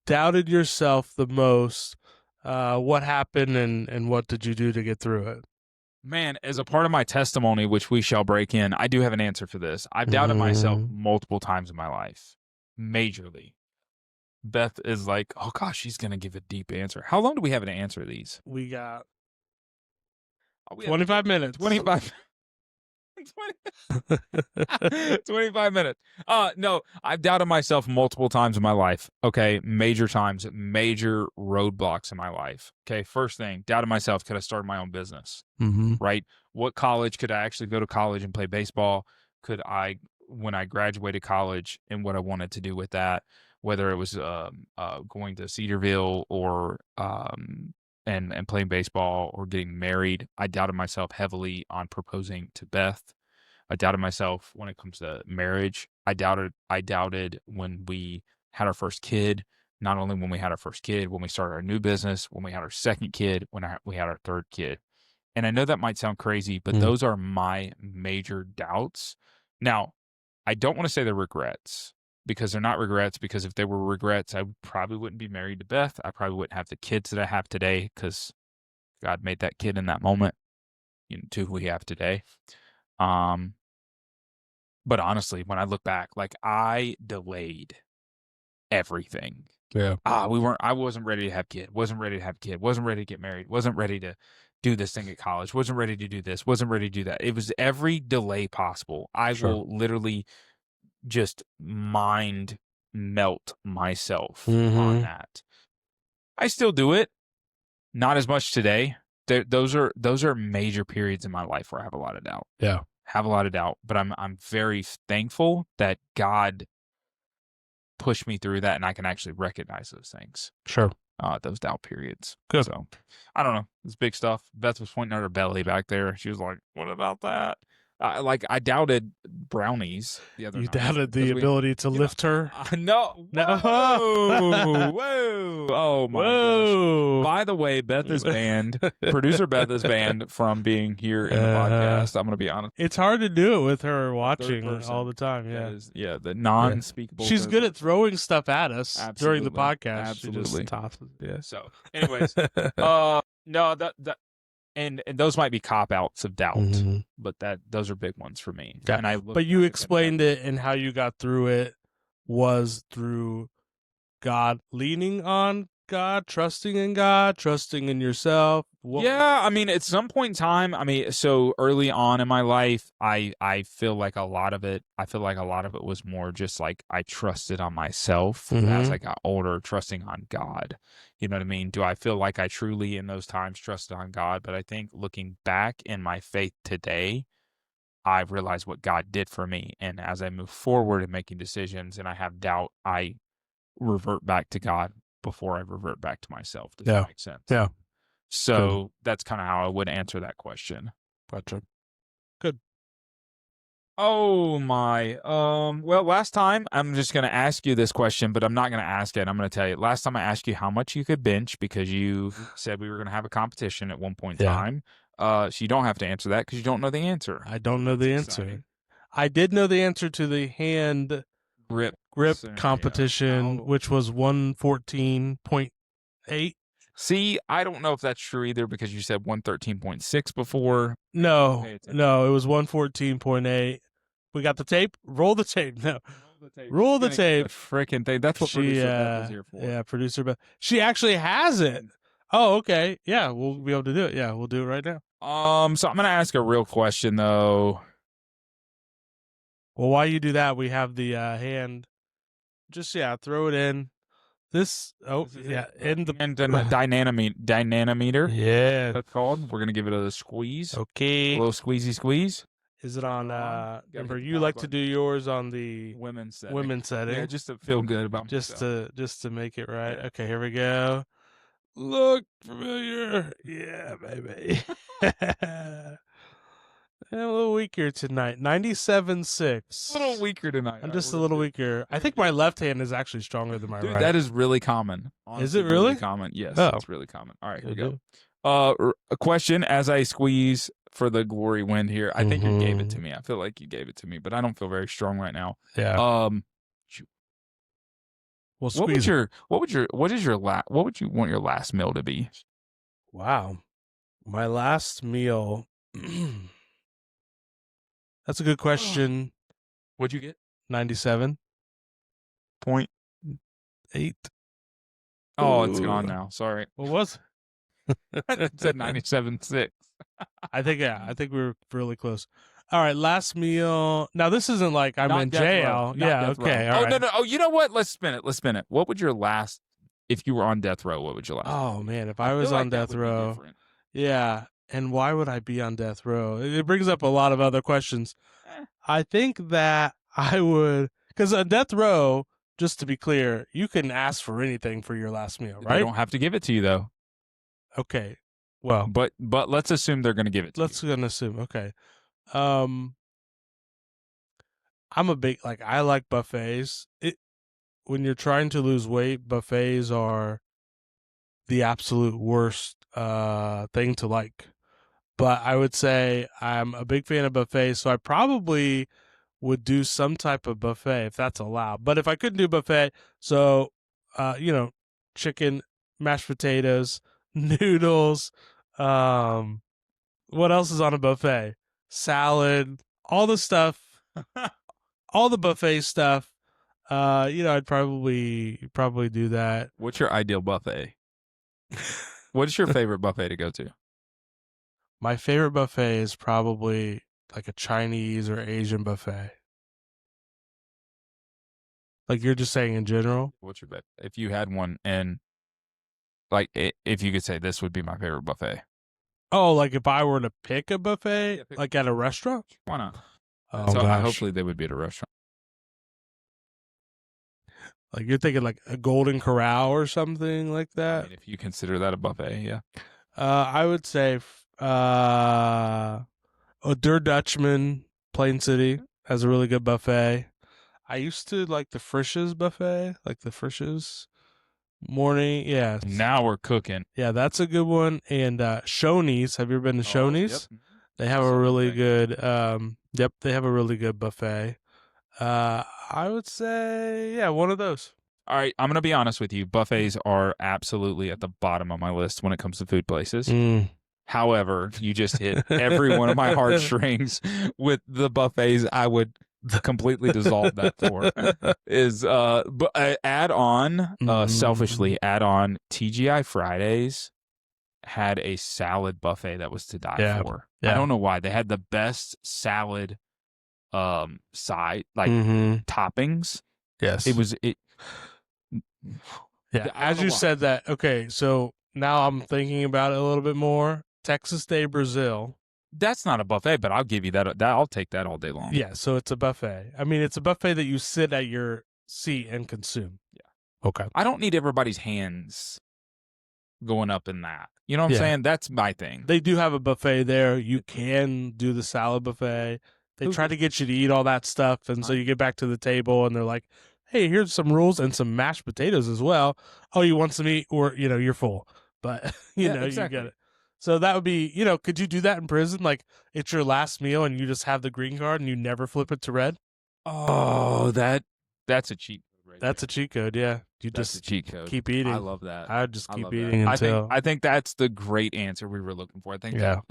Speaker 4: doubted yourself the most. What happened and what did you do to get through it?
Speaker 3: Man, as a part of my testimony, which we shall break in, I do have an answer for this. I've doubted myself multiple times in my life, majorly. Beth is like, oh gosh, she's going to give a deep answer. How long do we have to answer these?
Speaker 4: We got
Speaker 3: We
Speaker 4: 25 minutes.
Speaker 3: 25 25 minutes. No, I've doubted myself multiple times in my life. Okay, major times, major roadblocks in my life. Okay, first thing, doubted myself, could I start my own business? Right? What college could I actually go to college and play baseball? Could I, when I graduated college, and what I wanted to do with that, whether it was going to Cedarville or and playing baseball or getting married. I doubted myself heavily on proposing to Beth. I doubted myself when it comes to marriage. I doubted when we had our first kid, not only when we had our first kid, when we started our new business, when we had our second kid, when we had our third kid. And I know that might sound crazy, but those are my major doubts. Now, I don't want to say they're regrets, because they're not regrets, because if they were regrets, I probably wouldn't be married to Beth. I probably wouldn't have the kids that I have today, because God made that kid in that moment, to who we have today. But honestly, when I look back, like, I delayed everything.
Speaker 4: Yeah.
Speaker 3: I wasn't ready to have wasn't ready to get married, wasn't ready to do this thing at college, wasn't ready to do this, wasn't ready to do that. It was every delay possible. I will literally just mind melt myself on that. I still do it, not as much today. Those are major periods in my life where I have a lot of doubt.
Speaker 4: Yeah,
Speaker 3: have a lot of doubt, but I'm very thankful that God pushed me through that, and I can actually recognize those things.
Speaker 4: Sure.
Speaker 3: Those doubt periods.
Speaker 4: Good.
Speaker 3: So, I don't know. It's big stuff. Beth was pointing at her belly back there. She was like, "What about that?" I doubted brownies the other night.
Speaker 4: You doubted the ability to lift her?
Speaker 3: No.
Speaker 4: No.
Speaker 3: Whoa. Oh, my gosh. By the way, Beth is banned. Producer Beth is banned from being here in the podcast. I'm going to be honest.
Speaker 4: It's hard to do it with her watching all the time. Yeah.
Speaker 3: The non-speakable.
Speaker 4: She's good at throwing stuff at us during the podcast.
Speaker 3: Absolutely.
Speaker 4: She just tosses. Yeah.
Speaker 3: So, anyways, no, that. And those might be cop-outs of doubt, but those are big ones for me.
Speaker 4: Yeah.
Speaker 3: And
Speaker 4: but you explained it, and how you got through it was through God, leaning on God, trusting in God, trusting in yourself.
Speaker 3: Yeah, I mean, at some point in time, so early on in my life, I feel like a lot of it was more just like I trusted on myself. As I got older, trusting on God. You know what I mean? Do I feel like I truly in those times trusted on God? But I think looking back in my faith today, I realize what God did for me. And as I move forward in making decisions and I have doubt, I revert back to God before I revert back to myself. Does that make sense?
Speaker 4: Yeah.
Speaker 3: So that's kind of how I would answer that question.
Speaker 4: Gotcha. Good.
Speaker 3: Oh my. Well, last time I'm just going to ask you this question, but I'm not going to ask it. I'm going to tell you. Last time I asked you how much you could bench, because you said we were going to have a competition at one point in time. So you don't have to answer that because you don't know the answer.
Speaker 4: I don't know the answer. Exciting. I did know the answer to the hand grip competition, which was 114.8.
Speaker 3: See, I don't know if that's true either, because you said 113.6 before.
Speaker 4: No, it was 114.8. We got the tape. Roll the tape. No, roll the tape.
Speaker 3: Freaking thing. That's what producer Beth is here for.
Speaker 4: Yeah, producer Beth. She actually has it. Oh, okay. Yeah, we'll be able to do it. Yeah, we'll do it right now.
Speaker 3: So I'm gonna ask a real question though.
Speaker 4: Well, while you do that, we have the hand. Just throw it in. In the
Speaker 3: dynamometer.
Speaker 4: Yeah,
Speaker 3: that's called. We're gonna give it a squeeze.
Speaker 4: Okay,
Speaker 3: a little squeeze.
Speaker 4: Is it on? Remember, you like to do yours on the
Speaker 3: women's
Speaker 4: setting.
Speaker 3: Yeah, just to feel good about
Speaker 4: just to make it right. Yeah. Okay, here we go. Look familiar. Yeah, baby. A little weaker tonight. 97.6.
Speaker 3: A little weaker tonight.
Speaker 4: I'm just a little weaker. I think my left hand is actually stronger than my right.
Speaker 3: That is really common. Honestly,
Speaker 4: is it really?
Speaker 3: Common? Yes, it's really common. All right, here we go. A question as I squeeze for the glory win here. I think you gave it to me. I feel like you gave it to me, but I don't feel very strong right now.
Speaker 4: Yeah.
Speaker 3: We'll squeeze. What would you want your last meal to be?
Speaker 4: Wow. My last meal. That's a good question.
Speaker 3: What'd you get?
Speaker 4: 97.8.
Speaker 3: Oh, it's gone now. Sorry.
Speaker 4: What was it?
Speaker 3: It said 97.6.
Speaker 4: I think we were really close. All right, last meal. Now this isn't like I'm
Speaker 3: Not
Speaker 4: in
Speaker 3: death
Speaker 4: jail.
Speaker 3: row. Not
Speaker 4: Yeah,
Speaker 3: death
Speaker 4: okay.
Speaker 3: row.
Speaker 4: All
Speaker 3: Oh,
Speaker 4: right.
Speaker 3: no. Oh, you know what? Let's spin it. What would your last, if you were on death row, what would your last?
Speaker 4: Oh man, if I was
Speaker 3: feel
Speaker 4: on
Speaker 3: like that
Speaker 4: death
Speaker 3: would be
Speaker 4: row.
Speaker 3: different.
Speaker 4: Yeah. And why would I be on death row? It brings up a lot of other questions. I think that I would, because on death row, just to be clear, you can ask for anything for your last meal, right?
Speaker 3: They don't have to give it to you though.
Speaker 4: Okay. Well,
Speaker 3: but let's assume they're going to give it to you.
Speaker 4: let's gonna assume. Okay. I'm a big I like buffets. When you're trying to lose weight, buffets are the absolute worst thing to like. But I would say I'm a big fan of buffets, so I probably would do some type of buffet if that's allowed. But if I couldn't do buffet, so chicken, mashed potatoes, noodles, what else is on a buffet? Salad, all the stuff, all the buffet stuff. I'd probably do that.
Speaker 3: What's your ideal buffet? What is your favorite buffet to go to?
Speaker 4: My favorite buffet is probably like a Chinese or Asian buffet. Like you're just saying in general?
Speaker 3: What's your bet? If you had one and like if you could say this would be my favorite buffet.
Speaker 4: Oh, like if I were to pick a buffet,
Speaker 3: Yeah,
Speaker 4: like at a restaurant?
Speaker 3: Why not?
Speaker 4: Oh,
Speaker 3: so
Speaker 4: gosh.
Speaker 3: hopefully they would be at a restaurant.
Speaker 4: Like you're thinking like a Golden Corral or something like that?
Speaker 3: I mean, if you consider that a buffet, yeah.
Speaker 4: I would say Der Dutchman, Plain City has a really good buffet. I used to like the Frisch's buffet, like the Frisch's morning. Yeah.
Speaker 3: Now we're cooking.
Speaker 4: Yeah, that's a good one. And Shoney's. Have you ever been to Shoney's?
Speaker 3: Yep.
Speaker 4: They have a really good they have a really good buffet. I would say, yeah, one of those.
Speaker 3: All right, I'm going to be honest with you. Buffets are absolutely at the bottom of my list when it comes to food places. However, you just hit every one of my heartstrings with the buffets I would completely dissolve that for. Is add on, selfishly add on TGI Fridays had a salad buffet that was to die for.
Speaker 4: Yeah.
Speaker 3: I don't know why. They had the best salad side toppings.
Speaker 4: Yes.
Speaker 3: Yeah.
Speaker 4: As you said that, okay, so now I'm thinking about it a little bit more. Texas Day Brazil.
Speaker 3: That's not a buffet, but I'll give you that. I'll take that all day long.
Speaker 4: Yeah, so it's a buffet. I mean, it's a buffet that you sit at your seat and consume.
Speaker 3: Yeah.
Speaker 4: Okay.
Speaker 3: I don't need everybody's hands going up in that. You know what I'm saying? That's my thing.
Speaker 4: They do have a buffet there. You can do the salad buffet. They try to get you to eat all that stuff, and so you get back to the table, and they're like, hey, here's some rules and some mashed potatoes as well. Oh, you want some meat? Or, you're full. But,
Speaker 3: exactly.
Speaker 4: You get it. So that would be, could you do that in prison? Like, it's your last meal and you just have the green card and you never flip it to red?
Speaker 3: Oh, that's a cheat code.
Speaker 4: That's a cheat code, yeah.
Speaker 3: That's a cheat code.
Speaker 4: Keep eating.
Speaker 3: I love that.
Speaker 4: I'd just keep eating until...
Speaker 3: I think that's the great answer we were looking for. I think that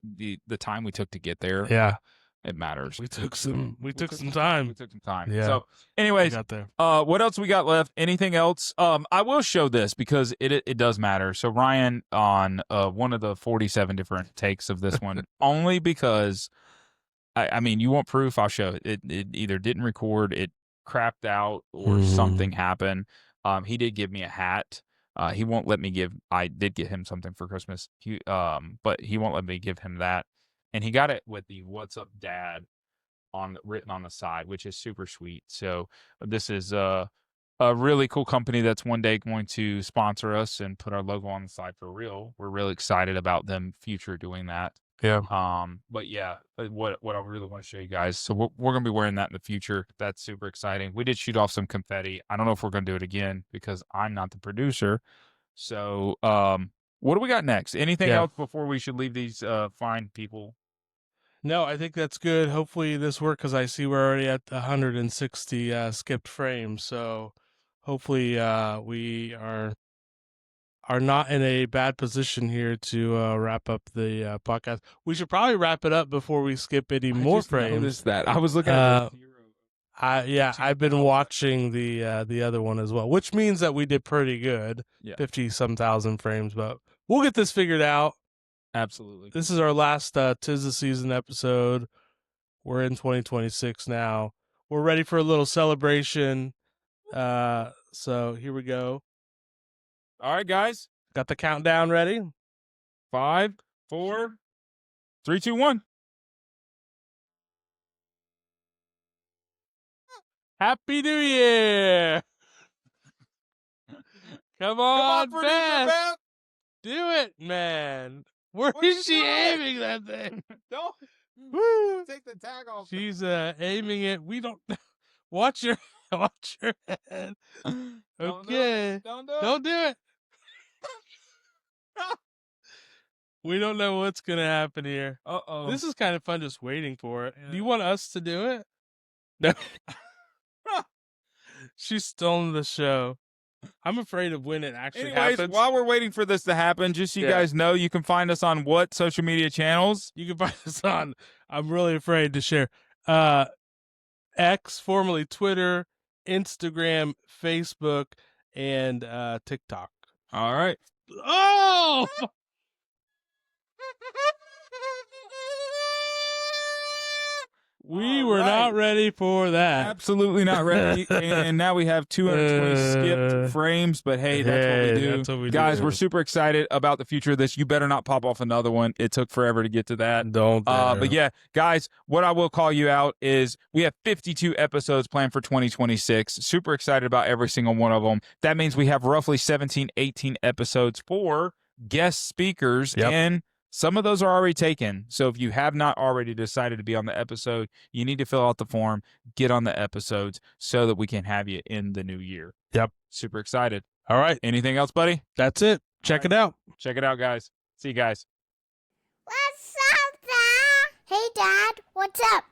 Speaker 3: the time we took to get there, it matters.
Speaker 4: We took some time.
Speaker 3: We took some time.
Speaker 4: Yeah.
Speaker 3: So, anyways,
Speaker 4: got there.
Speaker 3: What else we got left? Anything else? I will show this because it does matter. So Ryan on one of the 47 different takes of this one, only because I mean, you want proof? I'll show it. It either didn't record, it crapped out, or something happened. He did give me a hat. He won't let me give. I did get him something for Christmas. But he won't let me give him that. And he got it with the "What's Up, Dad" written on the side, which is super sweet. So this is a really cool company that's one day going to sponsor us and put our logo on the side for real. We're really excited about them future doing that.
Speaker 4: Yeah.
Speaker 3: But yeah, what I really want to show you guys. So we're gonna be wearing that in the future. That's super exciting. We did shoot off some confetti. I don't know if we're gonna do it again because I'm not the producer. So What do we got next? Anything
Speaker 4: Yeah.
Speaker 3: else before we should leave these fine people?
Speaker 4: No, I think that's good. Hopefully this worked because I see we're already at 160 skipped frames. So hopefully we are not in a bad position here to wrap up the podcast. We should probably wrap it up before we skip any more frames.
Speaker 3: Noticed that. I was looking at
Speaker 4: I've been watching the other one as well, which means that we did pretty good.
Speaker 3: Yeah.
Speaker 4: 50-some thousand frames, but we'll get this figured out.
Speaker 3: Absolutely.
Speaker 4: This is our last Tis the Season episode. We're in 2026 now. We're ready for a little celebration. So here we go.
Speaker 3: All right, guys.
Speaker 4: Got the countdown ready?
Speaker 3: 5, 4, 3, 2, 1.
Speaker 4: Happy New Year! Come on,
Speaker 3: producer
Speaker 4: Beth.
Speaker 3: Beth.
Speaker 4: Do it, man. Where
Speaker 3: What are
Speaker 4: is she
Speaker 3: you doing?
Speaker 4: aiming that thing?
Speaker 3: Don't
Speaker 4: Woo.
Speaker 3: take the tag off.
Speaker 4: She's aiming it. We don't watch your head. Okay.
Speaker 3: Don't do it.
Speaker 4: Don't do it. We don't know what's gonna happen here.
Speaker 3: Uh-oh.
Speaker 4: This is kind of fun just waiting for it. Do you want us to do it? No. She's stolen the show. I'm afraid of when it actually
Speaker 3: Anyways,
Speaker 4: happens.
Speaker 3: while we're waiting for this to happen, just so you
Speaker 4: Yeah.
Speaker 3: guys know, you can find us on what social media channels?
Speaker 4: You can find us on, I'm really afraid to share, X, formerly Twitter, Instagram, Facebook, and TikTok.
Speaker 3: All right.
Speaker 4: Oh! We were not ready for that.
Speaker 3: Absolutely not ready. And now we have 220 skipped frames, but hey, that's what we do.
Speaker 4: That's what we
Speaker 3: Guys,
Speaker 4: do.
Speaker 3: we're super excited about the future of this. You better not pop off another one. It took forever to get to that.
Speaker 4: Don't.
Speaker 3: But yeah, guys, what I will call you out is we have 52 episodes planned for 2026. Super excited about every single one of them. That means we have roughly 17, 18 episodes for guest speakers.
Speaker 4: Yep.
Speaker 3: And some of those are already taken. So if you have not already decided to be on the episode, you need to fill out the form, get on the episodes so that we can have you in the new year.
Speaker 4: Yep.
Speaker 3: Super excited.
Speaker 4: All right.
Speaker 3: Anything else, buddy?
Speaker 4: That's it. Check it out.
Speaker 3: Check it out, guys. See you guys.
Speaker 1: What's up, Dad? Hey, Dad. What's up?